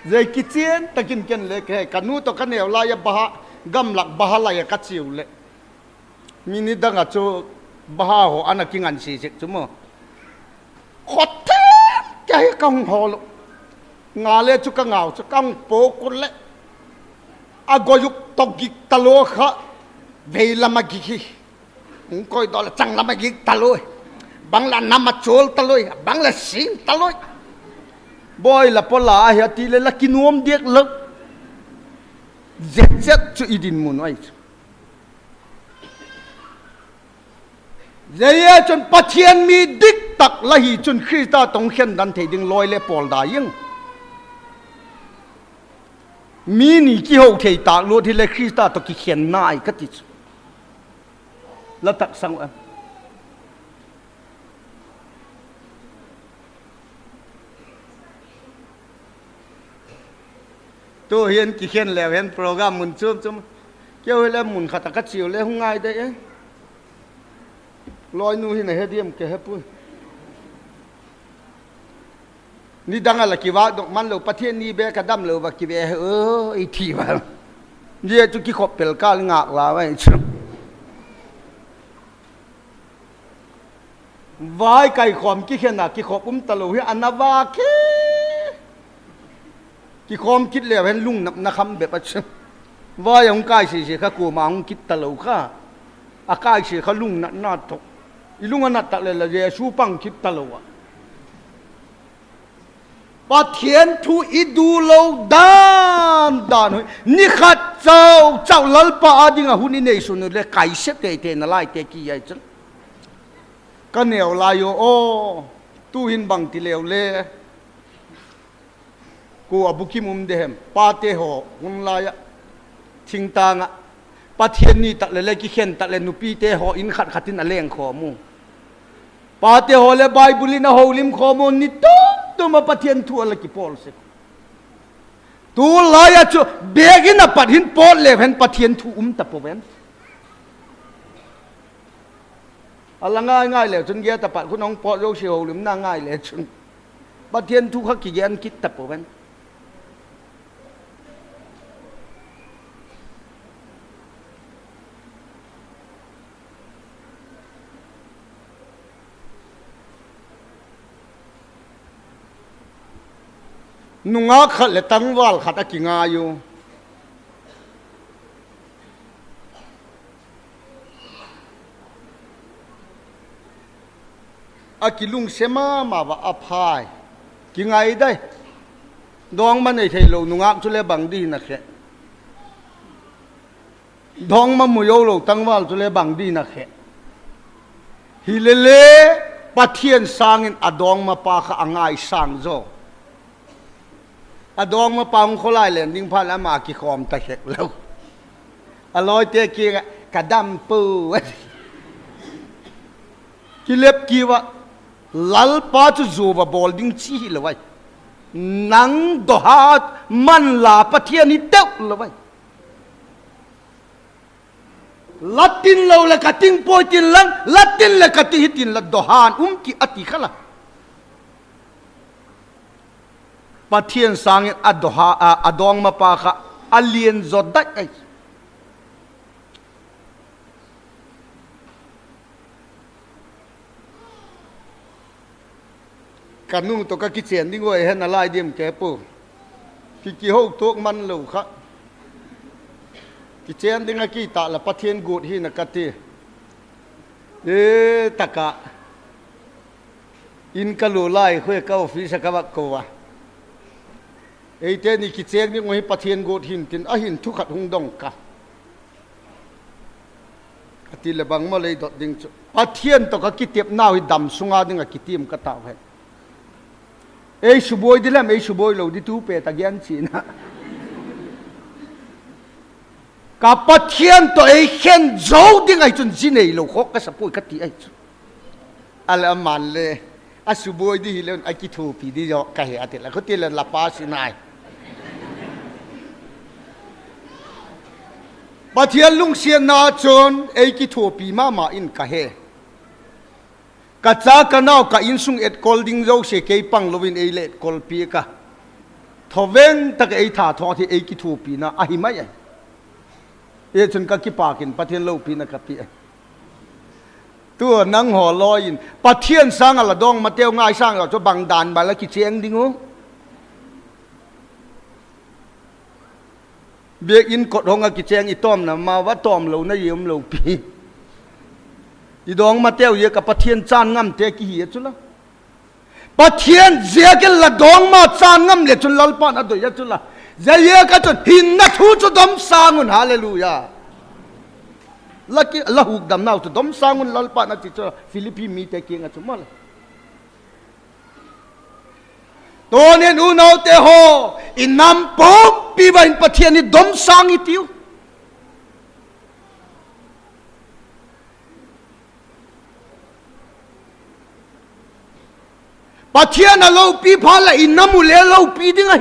เจกิเจียนตะกินกันเลยแค่กันนู้ตัวกันเหนียวลายบะฮะกำลักบะฮะลายกัดเสียวเลยมีนิดังอ่ะจูบะฮะหัวอันนักกินอันสีเสกจุมั้งขดเท้ใจกังหอลงาเลยจุกกังเอาจุกกังโปกุลเลย agoyuk togik talo kha veilamagi ngkoi dol chang lamagi taloi bangla namachol taloi bangla sim taloi boy la pola ya ti le la kinuom diek lek zet chu idin mun ai zaya chon pathian mi dik tak la hi chun Krista tong khen dan thei ding loi le pol da yeng mi ni ki ho thei ta lo thi le Krista to ki khen nai ka ti la tak sang am tôi hiện kỳ khen lèo hiện program muốn chôm kêu lên muốn khát cả chiều lên không ai đấy lôi nu hi này hết điểm cái hết pun ni đang là kỳ vọng động man lâu PATHIANNI bé cả đâm lâu và kỳ bé ấy thì vào giờ chúng kỳ họp bel cao ngạc là vậy chứ vài cái khom kỳ khen là kỳ họp talo hi anh va kí kỳ khom kít lèo hiện lung nắp khăm bẹp chứ vài ông cái gì khác của mà ông kít talo khác à cái gì khác lung nát thục ilung anak tak le je supang kit talowa pathian thu idu lo dan ni khat chau lalpa adinga huni nei sun le kai se te na lai te ki ai chang ka neo la yo o tu hin bang ti leo le ko abuki mum dehem pa te ho hun la ya thing tanga PATHIANNI tak le ki khen tak le nupi te ho in khatin aleng kho mu Pate hole Bible na holim komo ni to ma pathian thu ala ki pol se tu la ya chu begin na pathin pol le hen pathian thu ta poven ala ngai le chun ge ta pat ku nong po ro si holim na ngai le chun pathian thu kha ki gen kit ta poven nunga khat le tangwal khat a kinga yu akilung sema ma wa aphai kingai dai dong man ei thei lo nunga chu le bang di na khe dong ma mu yo lo tangwal chu le bang di na khe hi le pathian sangin adong ma pa kha angai sang zo adong ma pang kholai len ding pha la ma ki khom ta hek lo aloi te ki ka dam pu ki lep ki wa lal pa chu zu wa bol ding chi lo wai nang do ha man la PATHIANNI tek lo wai latin lo la ka ting po tin lang latin la ka ti hitin la do han ki ati khala pathian sangin adoha adong mapa kha alien zodak ai kanu to ka ki chen ding oi hen alai dim ke pu ki ho tok man lo kha ki chen ding ki ta la pathian gut hi na ka ti taka in ka lo lai khoi ka office ka ba ko wa ei te ni ki cheng ni ngoi pathian gut hin tin a hin thu khat hung dong ka ati le bang ma le dot ding chu pathian to ka ki tep naw hi dam sunga ding a ki tim ka ta he ei suboi dilam ei suboi lo di tu pe ta gyan chi na ka pathian to ei khen zo ding ai chun jin ei lo khok ka sa pui ka ti ai chu ala man le a suboi di hi le a ki thu pi di yo ka he ati la ko ti le la pa si nai pathian lung sian na chon ei ki thu pi ma in ka he ka cha ka naw ka in sung et kol ding zo se ke pang lovin ei le kol pi ka thoveng tak ei tha tho thi ei ki thu pi na a hi mai e chun ka ki pa kin pathian lo pi na ka pi tu nang ho loin pathian sang ala dong ma teu ngai sang cho bang dan ba la ki cheng ding o เบียอินกดหงกิเจงอีต้อมนะมาว่าต้อมเรานะเยี่ยมเราปีอีดองมาเตี้ยวเยกับปะเทียนจานงำเตกี้เหี้ยจุละปะเทียนเสียกันละดองมาจานงำเลยจนลัลปานอดยจุละเสียกันจนหินนัทูจุดมสาnguนฮาเลลูยาลักละหุกดำนาวจุดมสาnguนลัลปานอจิจุละฟิลิปปินส์มีเตกี้งจุมาละตัวนี้นูนเอาเตโฮอินน้ำปมปีบันปะเทียนนี่ดมสางอีติวปะเทียนน่ะเราปีพาละอินน้ำมุเลเราปีดิ้งไง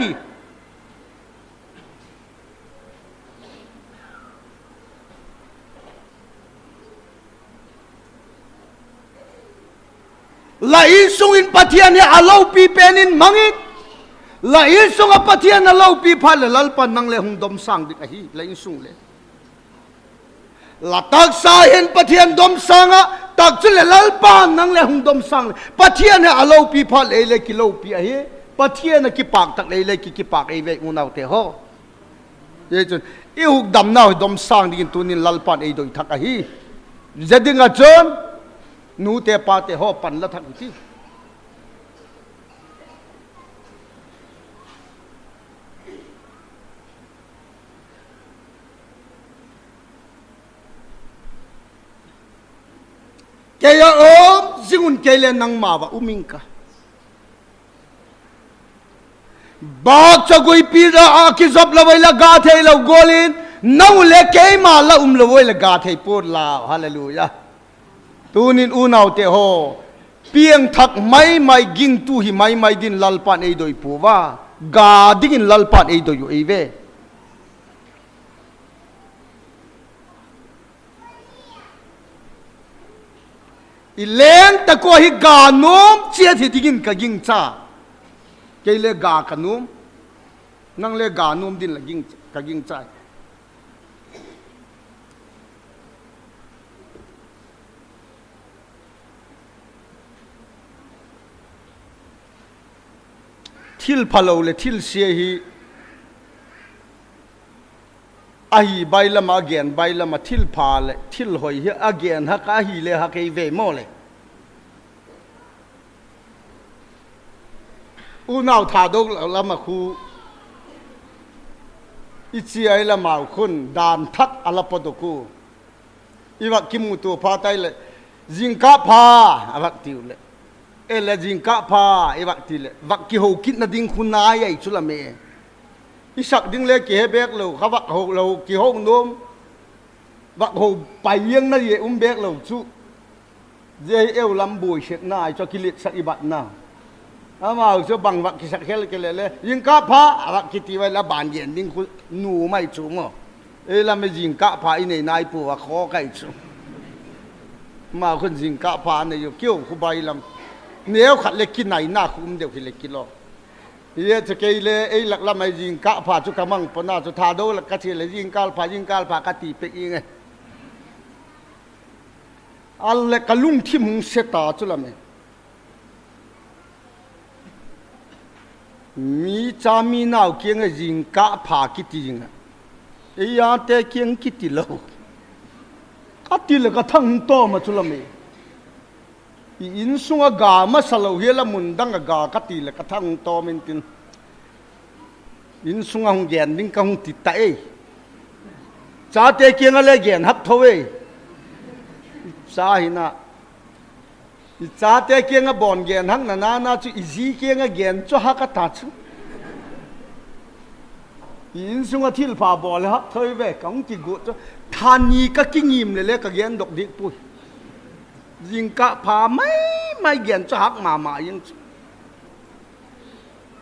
ละอิสุงอินปะเทียนเนี่ยเราปีเป็นอินมังอิละอิสุงปะเทียนน่ะเราปีพาละลัลปันนังเลหงดมสางดิ้งไงละอิสุงเลละตักสาเห็นปะเทียนดมสางะตักจุเลลัลปานนังเลหงดมสางปะเทียนเนี่ยเราปีพาละเลกิโลปีไอ้ปะเทียนน่ะกิปากตักเลกิปากไอ้เวกุนเอาเตโฮเยจนอีหุกดำนาวดมสางดิ้งตัวนี้ลัลปานไอ้โดยทักไอ้จะดิ้งอ่ะจนนูเตปาเตโฮปันละทักที่เกียร์อมซิงุนเกลียนังมาวะอุมิงกาบากจะกุยปีระอาคิซบละไว้ละกาเทละโกลินนูเลเกยมาละละไว้ละกาเทปูดลาฮาเลลูยาตูนินอูนาวเตโฮเปียงทักไม่กิงตูหิไม่ดินลัลปันเอโดยปูว่ากาดินลัลปันเอโดยอยู่เอเวอีเลนตะโกหิกาโนมเชียที่ดินกะกิงชาเกเลกาขนุมนั่งเลกาโนมดินละกิงกะกิงชาทิลพะโลเลทิลเสียฮีอาฮีใบละมาเกียนใบละมาทิลพาเลทิลหอยฮีอาเกียนฮักอาฮีเลฮักไอเวโมเลอูนาวทาดกละมาคูอิจิไอละมาคุณดานทักอลาปดกูอีวักกิมุตัวพาไตเลจิงกาพาอวักติวเลเอเลจิงกาพาเอวักติเลวักกิโฮกินนาดิงคุณนายไอชุลเมอิสักดิงเลกิเฮเบกเลวเขาวักโฮเลวกิโฮนมวักโฮไปยังนั่นเยเบกเลวชุเจเอวลำบุยเชกนายจกิลิสักอิบัตนาอามาเอาบังวักกิสักเฮลเกเลเลจิงกาพาวักกิติไว้ละบานเย็นดิงคุณนูไม่ชุงอ๋เอละไม่จิงกาพาอินนายปูวักขอไก่ชุมาคนจิงกาพาเนี่ยอยู่เกี่ยวคุใบลำเนี้ยขัดเล็กกินไหนหน้าคุ้มเดียวกินเล็กกิโลเฮียจะเกยเลไอ้หลักละไม่จิงกะพาจุกมังปนาจุทาโดละกะเชลจิงกาลพากะตีเปอีไงอัลเลกะลุงที่มุงเสตาจุละเมมีจามีนาวเกียงจิงกะพากิติจิงไอ้ยาเตเกียงกิติโลกะติเลกะทั้งโตมาจุละเมอินสุงกามาสโลเฮละมุนดังกากติเลกะทั้งโตมินตินอินสุงหงแกนดิ้งกะหงติตะเอจาเตเกียงอะไรแกนฮับทเวสาหินะจาเตเกียงบอนแกนหังนาจุอิซีเกียงแกนจุฮักตัดอินสุงทิลพาบอลฮับทเวกังกิกุจุทานีกะกิงิมเลกะแกนดอกดิกปุยยิงกะพาไม่เกียนจะหักมายัง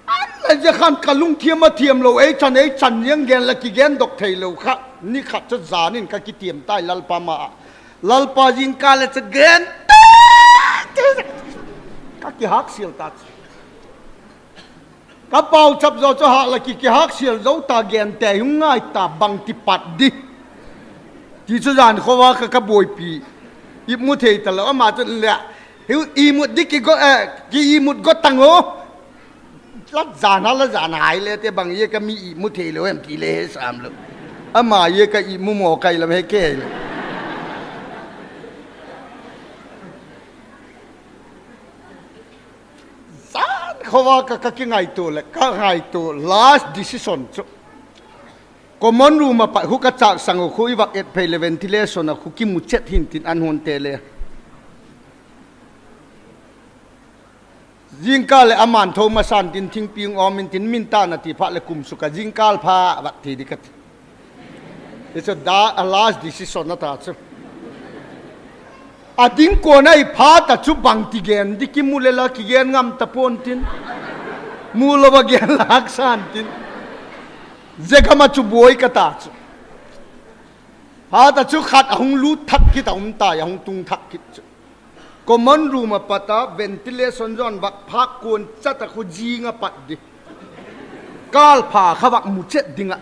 อันนั้นจะขันกะลุงเทียมมาเทียมเราฉันยังเกียนละกิเกียนดอกเทยเราค่ะนี่ขัดจะจานินกะกิเทียมใต้ลัลปามาลัลปายิงกาเลจะเกียนกะกิหักเสียลตัดกะเป่าจับจะหักละกิหักเสียลเราตาเกียนแต่ยุ่งง่ายตาบังติปัดดิที่จะจานเขาว่ากะบวยปีอีมุดเทตลอดมาจนเลยอีมุดดิกิก็กีอีมุดก็ตั้งโอลัดจานหายเลยแต่บางยี่ก็มีอีมุดเทเลยเอ็มทีเลยสามเลย อามาเยกะอีมุมอไก่ละไม่แก่สารเขาว่าก็กี่ไงตัวเลยก็ไงตัว last decision ก็มันรู้มาปะหุกจักสังคุยวักเอ็ดเพลเวนทิเลชันคุกิมุเช็ดหินตินอันฮอนเตเลยิงกาเลอามันโทมาสันตินทิ้งปิงออมินตินมินตานาติพระเลกุมสุกยิงกาลพาวักทีดิกัด it's a last decision นะตาซึอาดิ้งโกนัยพาตัดชุบังติเกนดิกิมูเลลากิเกนงามตะปนตินมูลวะเกนลักสันตินเจกมาชุบวยกตาชุพาตัดชุขัดหงลูทักกิตาหงตายหงตุงทักกิตก็มันรู้มาปะตาเวนติเลชันจอนวักพักกวนจัตตะคุจีงะปัดดิกาลพาขวักมุเจดิงะ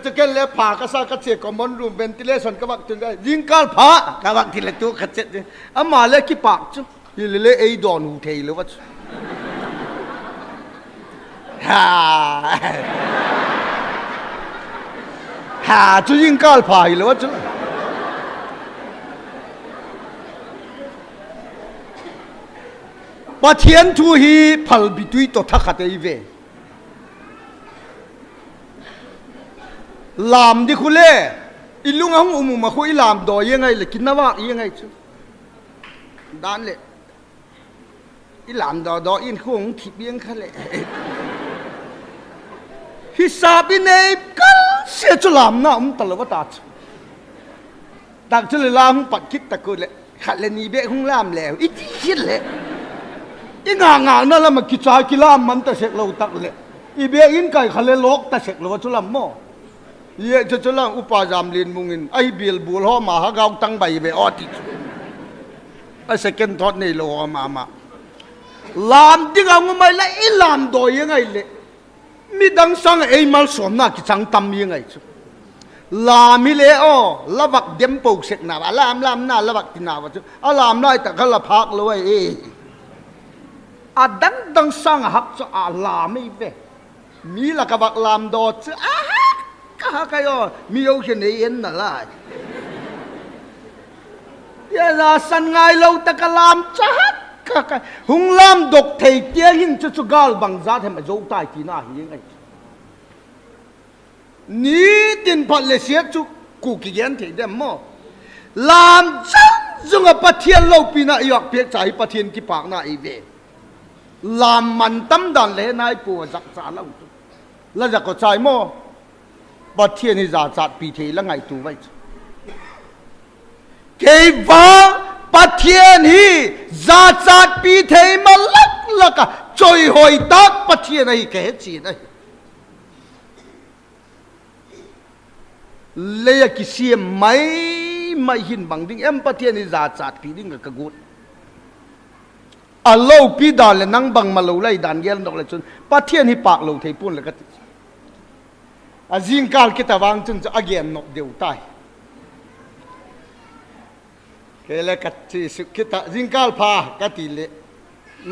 จะเกิดเลี้ยผากระซากระเจก็มันรู้เวนติเลชันก็วักจนได้ยิงกาลพากวักทีละตัวกระเจดิอามาเลี้ยกี่ปากจุยิเลไอดอนหูเทยเลยวะฮ่าจุยิงกาลพายเลยวะจุปะเทียนทูฮีพัลบิตุยตัวทักขัดไอเวลามดิคุเล่อิลุงหงอุมุมาคุยลามดอยยังไงเลยกินน้ำว่ายังไงจุด้านเลยอีหลามดออินคงทิบยังเขาเลยฮิซาบินเอกันเสียจุลามนะตลอดว่าตัดจุลลามปัดคิดตะกุเลยขัดเลนีเบะคงลามแล้วอีที่คิดเลยอีงางนั่นละมันกิจายกิลามมันตะเสกเราตักเลยอีเบะอินไก่ขัดเลโลกตะเสกเราจุลามโมเยอะจุลามอุปาจามลินมุงินไอเบียลบูลห่อมาหากาวตั้งใบเบออติไอเซกันทอดในโลมาลามดิงเอาไงละอีลามดอยยังไงเลยมีดังสังเอมัลสวมน่ากิจังตำยังไงจุลามิเลโอละวักเดมปกเสกนาลามน่าละวักตินาวะจุลามได้แต่ก็ละพักเลยดังสังหักจะลามไม่เวมีละกับวักลามดอจะก็ฮักก็มีโอเคนี่เอ็นน่ะล่ะยาลาสันไงเราตะกลามจะหุงลามดกเทเตียหินจะกาลบังซาทำไมโจตายที่น่าเหี้ยไงนี่ดินพัดเลเซียจุกูกิเกนเทเดมโมลามจังจุงปะเทียนเราปีน่าอยากเพียกใจปะเทียนที่ปากน่าอีเวลามมันตั้มดันเลยนายปัวจักษาเราแล้วจะก็ใจโมปะเทียนนี่จัดปีเทแล้วไงตัวไว้เกว่าปะเทียนฮีจัดปีเทมาลักจอยหอยตักปะเทียนไอ้แก่จีนไอ้เลี้ยกิเสียไม่หินบังดิ้งเอ็มปะเทียนนี่จัดปีดิ้งกับกูดอัลโลปีดานเลยนั่งบังมาลูไล่ดานเยลดอกเลยจนปะเทียนฮีปากลูเทปุ่นเลยก็จิงกาลคิดแต่วางจนจะอเกียนนกเดียวตายเกลกัดที่สุขิตาจิงกาลพากัติเล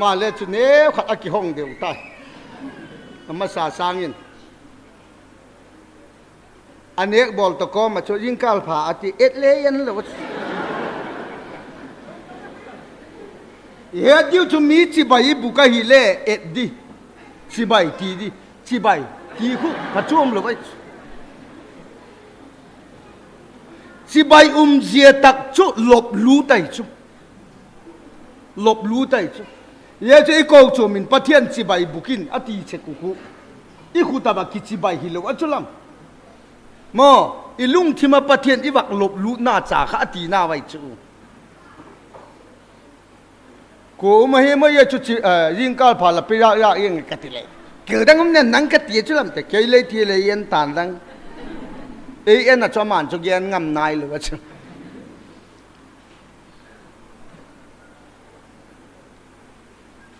มาเลจุเนวขัดอกิห้องเดียวตายมาสาสางินอันนี้บอลตะกอมาช่วยจิงกาลพาอติเอ็ดเลยันเลยวะเฮ็ดยูทูมีชิบายบุกฮิเลเอ็ดดีชิบายทีดีชิบายทีคุกระชุ่มเลยวะสิบายเสียตักชุหลบลู่ไตชุหลบลู่ไตชุเยอะจะอีกคนชมินปะเทียนสิบายบุกินอติเชกุกุอีขุตาบักกิสิบายฮิโลอัจฉริยะมออีลุงที่มาปะเทียนอีบักหลบลู่หน้าจ่าข้าอติหน้าไว้ชูกูมาเฮมาเยอะชุดยิงกาลพาลไปยากยังกัติเลยเกิดดังนั้นนั่งกัติจุลำแต่เกยเลยที่เลยยันตานดังเอ็นน่ะชอบมันชอบเย็นงำนายเลยวะจ๊ะ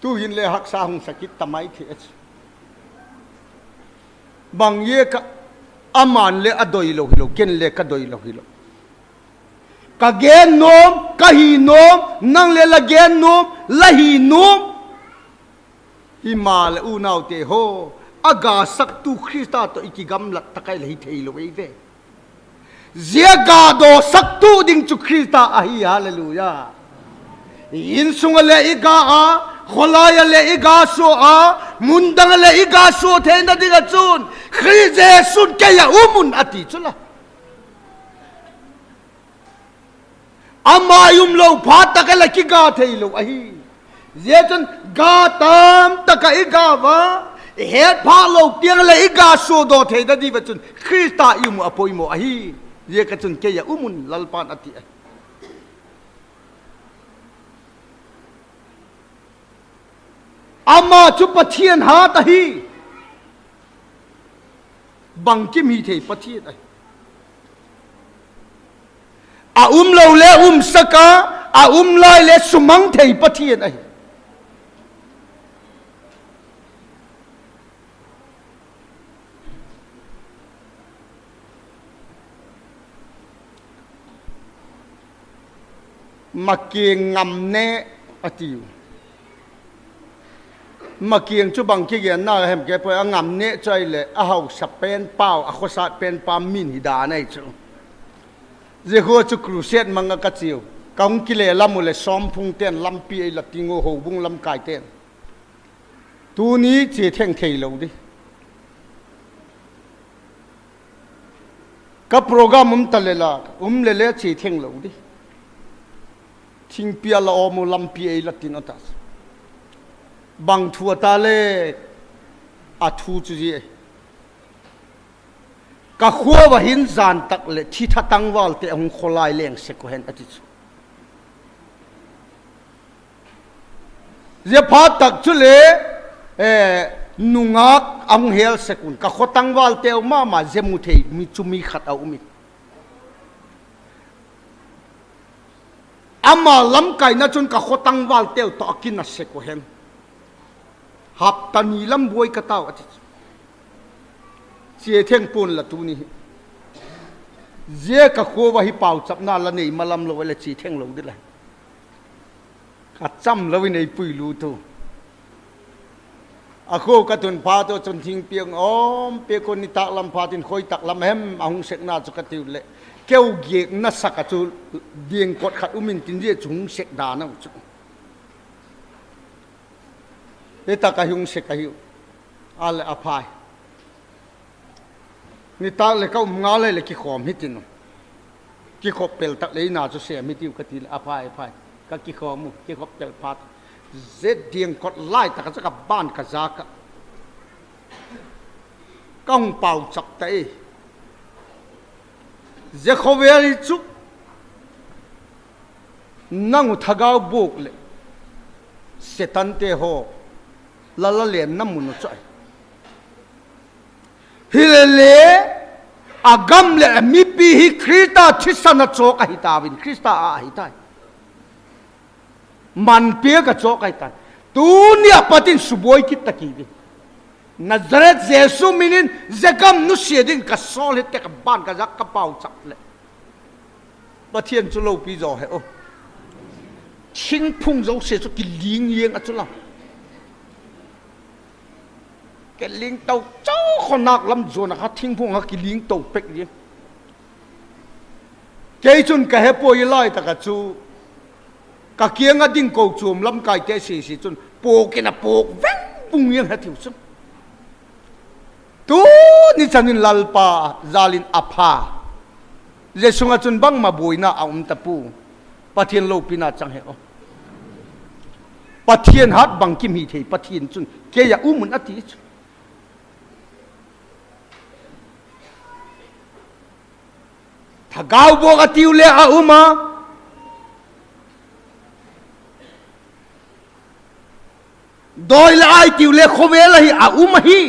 ตู้ยินเลยหักษาหงสกิดทำไมเถียบางเย่ก็อามันเลยอดอยโลหิโลเกนเลยก็ดอยโลหิโลก็เกนโนมก็ฮีโนมนั่งเลยละเกนโนมละฮีโนม hi ma le u nau te ho aga sak tu Krista to ikigam lat takai le hi thei lo ei ve zia ga do sak tu ding chu Krista a hi hallelujah in sunga le iga a kholaya le iga so a mundang le iga so the na diga chun khrize sun ke ya umun ati chula amayum lo phata ka la ki ga thei lo a hi zia chun ga tam ta ka iga wa het pha lo tiang le iga so do the na di wa chun Krista imu apoi mo a hi zia ka chun ke ya umun lalpan ati ama chu pathian ha ta hi bangkim hi thei pathian ai a lo le saka a lai le sumang thei pathian ai makie ngam ne atiuมาเกียงจุบังเกียนน่าเห็นแกไปงามเนใจเลยเอาสเปนเป้าเอาข้อสารเป็นปามินหิดาในจูเจ้าหัวจุกรุเซตมังกะจิวกางกิเลลำมุเลซ้อมพุงเต้นลำปีไอละติงโอโหบุงลำกายเต้นตัวนี้เจียเท่งเทลดิกับโปรแกรมตะเลละเลเจียเท่งลดิทิ้งเปียละอมุลำปีไอละตินอตัสบางทัวตาเลอาทูจุจีกะขัววะหินจานตักเลที่ทัตังวาลเตะหงขลายเลี้ยงเสกเห็นอติจุเจ้าพาตักจุเลนุงักอังเฮลเสกุนกะขตังวาลเตะมาเจมุเทมีจุมีขัดเอาอุมิอามาลำไก่น่าจนกะขตังวาลเตะต่อกินน่ะเสกเห็นหับตานีลำบวยกระเต้าอาทิตย์เจียเท่งปูนละตูนี้เจียกะโควะฮิเป่าจับหน้าละนี่มาลำลอยละเจียเท่งลงได้เลยกัดจำละวินัยปุยรู้ตัวอาโคกระตุนพาตัวจนทิ้งเปียงอ้อมเปียคนนิตักลำพาตินคอยตักลำแฮมอาหงเสกนาจุกติวเละเกี่ยวเกียกนัสกัจูเดียงกดขัดอุมินตินเรียจุงเสกดานะจุเอตากะยุงเสกะยุอาเลอภัยนี่ตาเลก็งาเลยกิขอมฮิตินกิขบเปลตักเลยน่าจะเสียมิติวกติอภัยก็กิขอมุกิขบเปลพัดเจ็ดเดียงกดไล่ตะกะจะกับบ้านกะจากะก้องเป่าจับเตะเจ้าเขาเวริจุนั่งทะกาวบุกเลยเสตันเตโฮละละเลียนน้ำมุนใจฮิเลอากำเลมีปีฮิคริสตาทิศนาโจกหิตาวินคริสตาอาหิตามันเปียกโจกหิตาตูนี่ปฏินสุบวยคิดตะกี้วินัจเรตเยซูมินินเจกัมนุเสียดินกัสโซลเตกับบ้านกับจักกระเป๋าจับเลยปฏิญจุโลปีจอเหรอชิงพุ่งเราเสียสุกิลิงเยียงอัจฉริยะแกลิงเต่าเจ้าคนนักลำจวนนะครับทิ้งพวกเขากิลิงเต่าเป็กเนี่ยแกจุนแกให้ป่วยไล่ตะกัจูกะเกียงดิ่งโกจูมลำไก่แกเสียจุนโปกนะโปกแวงปุงยังให้ถิ่วซึ่งตัวนี่ฉันนินลัลปาซาลินอาภาเจสุงจุนบังมาบุยนะเอาตะปูปะเทียนโลปินาจังเหรอปะเทียนฮัดบังกิมฮีเทปะเทียนจุนแกอยากอุ้มมันอธิษถ้าก้าวบอกอติวเลอาอุมาโดยละไอติวเลขเวลาฮีอาอุมาฮี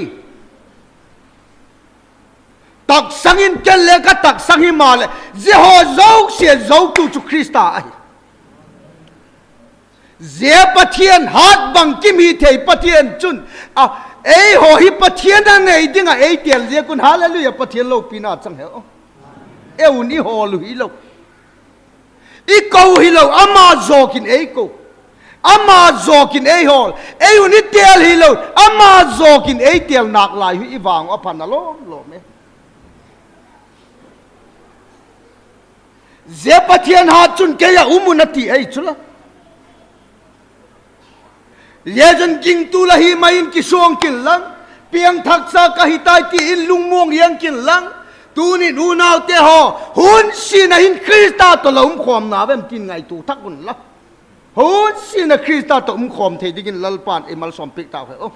ตักสังอินเกลเลก็ตักสังฮิมาเลเจโฮโจกเสียโจกตูจุคริสตาไอเจปะเทียนฮัดบังกิมฮีเทปะเทียนจุนอ่ะเอ้โหฮิปะเทียนนั่นไงดิ้งอ่ะเอ้เตียนเจกุนฮาเลลูยาปะเทียนโลปีนาจังเหรอเอวนี่ฮอลุฮิโลอีโกฮิโลอามาโจกินเอโก ama zokin ei hol ei uni tel hi lo ama zokin ei tel nak lai hi iwang apan alo lo me ze pathian ha chun ke ya umunati ei chula yejan king tu la hi main ki song kin lang piang thaksa ka hitai ti in lungmong yang kin lang tu ni nu nau te ho hun sin a hin krista to lom khom na vem tin ngai tu thak un la hun sin a krista to khom the digin lalpan emal som pik ta o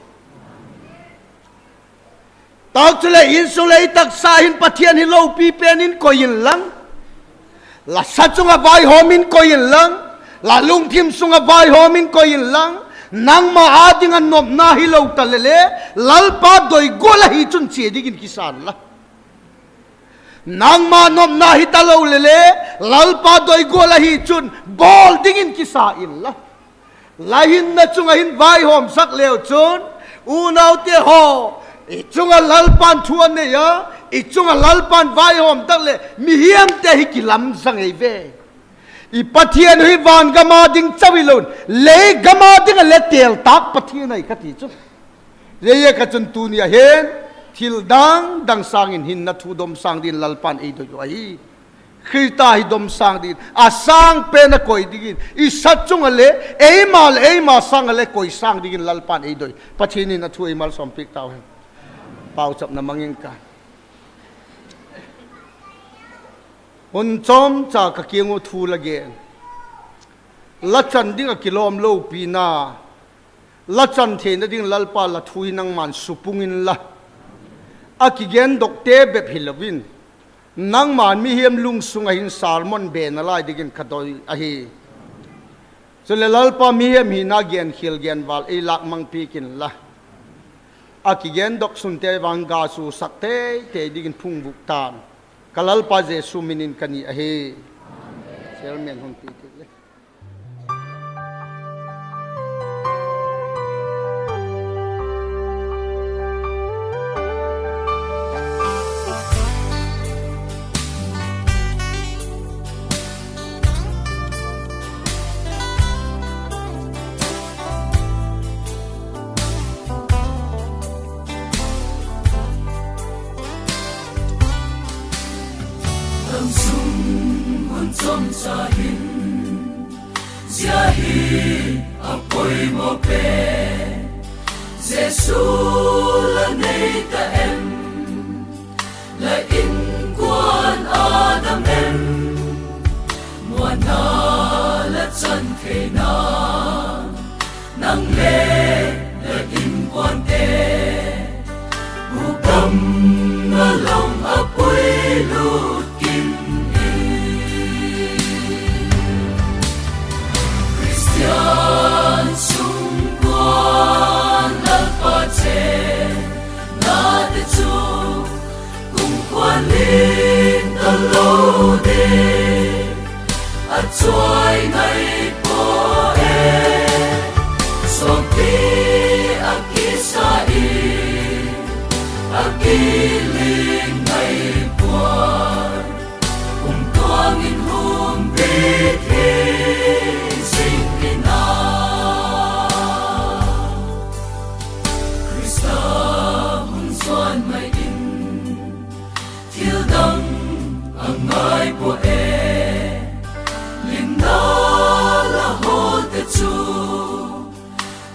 tak chule in sulei tak sa hin pathian hi lo pi pen in ko yin lang la sa chunga vai homin ko yin lang la lung thim sunga vai homin ko yin lang nang ma ading an nop na hi lo ta le lalpa doi gola hi chun che digin kisan la nang ma nop na hi ta lo le lalpa doi gola hi chun bol digin kisa in la lahin na chunga hin vai hom sak leo chun unau te ho i chunga lalpan thuan ne ya i chunga lalpan vai hom tak le mi hiam te hi kilam sang ei ve i pathian hi van gama ding chawilon le gama ding le tel tak pathian ai khati chu le ye ka chun tu nia hen thil dang sang in hin na thu dom sang din lalpan ei do ai khita hi dom sang din a sang pe na koi digin i sat chung le ei ma sang le koi sang digin lalpan ei do pathian ni na thu ei mal som pik taw hen pau chap na mangin ka hun chom cha ka kiengu thu lage la chan ding a kilom lo pi na la chan the na ding lalpa la thui nang man supungin la akigen dokte be philawin nang man mi hiam lung sunga hin salmon be na lai digin khadoi a hi chule lalpa mi hiam hi na gen khil gen wal e lak mang pi kin la akigen dok sunte wanga su sakte te digin phung buk tan kalal pa je suminin kani ahe chairman hon pi le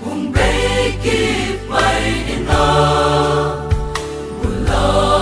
Hùng bay kịp bay in na buồn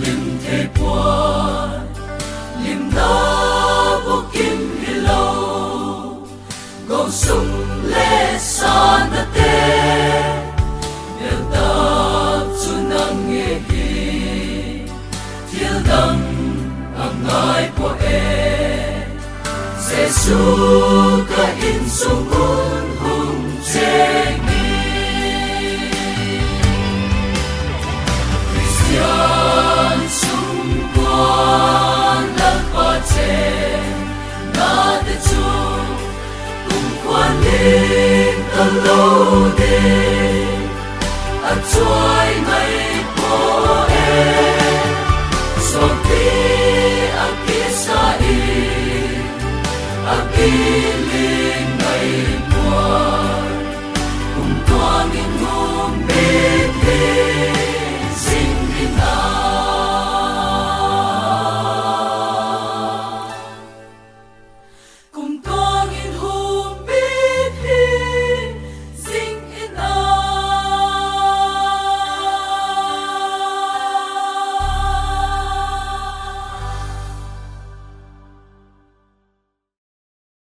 lim thế qua lim na vô kim hi lâu gầu sung lê sa na te đều ta chu nang nghe hi thiêu đăng ang ngai po e Giêsu ka in sung un hung che Christian sung quan lạc ba che na te chu cùng quan linh ta lâu đêm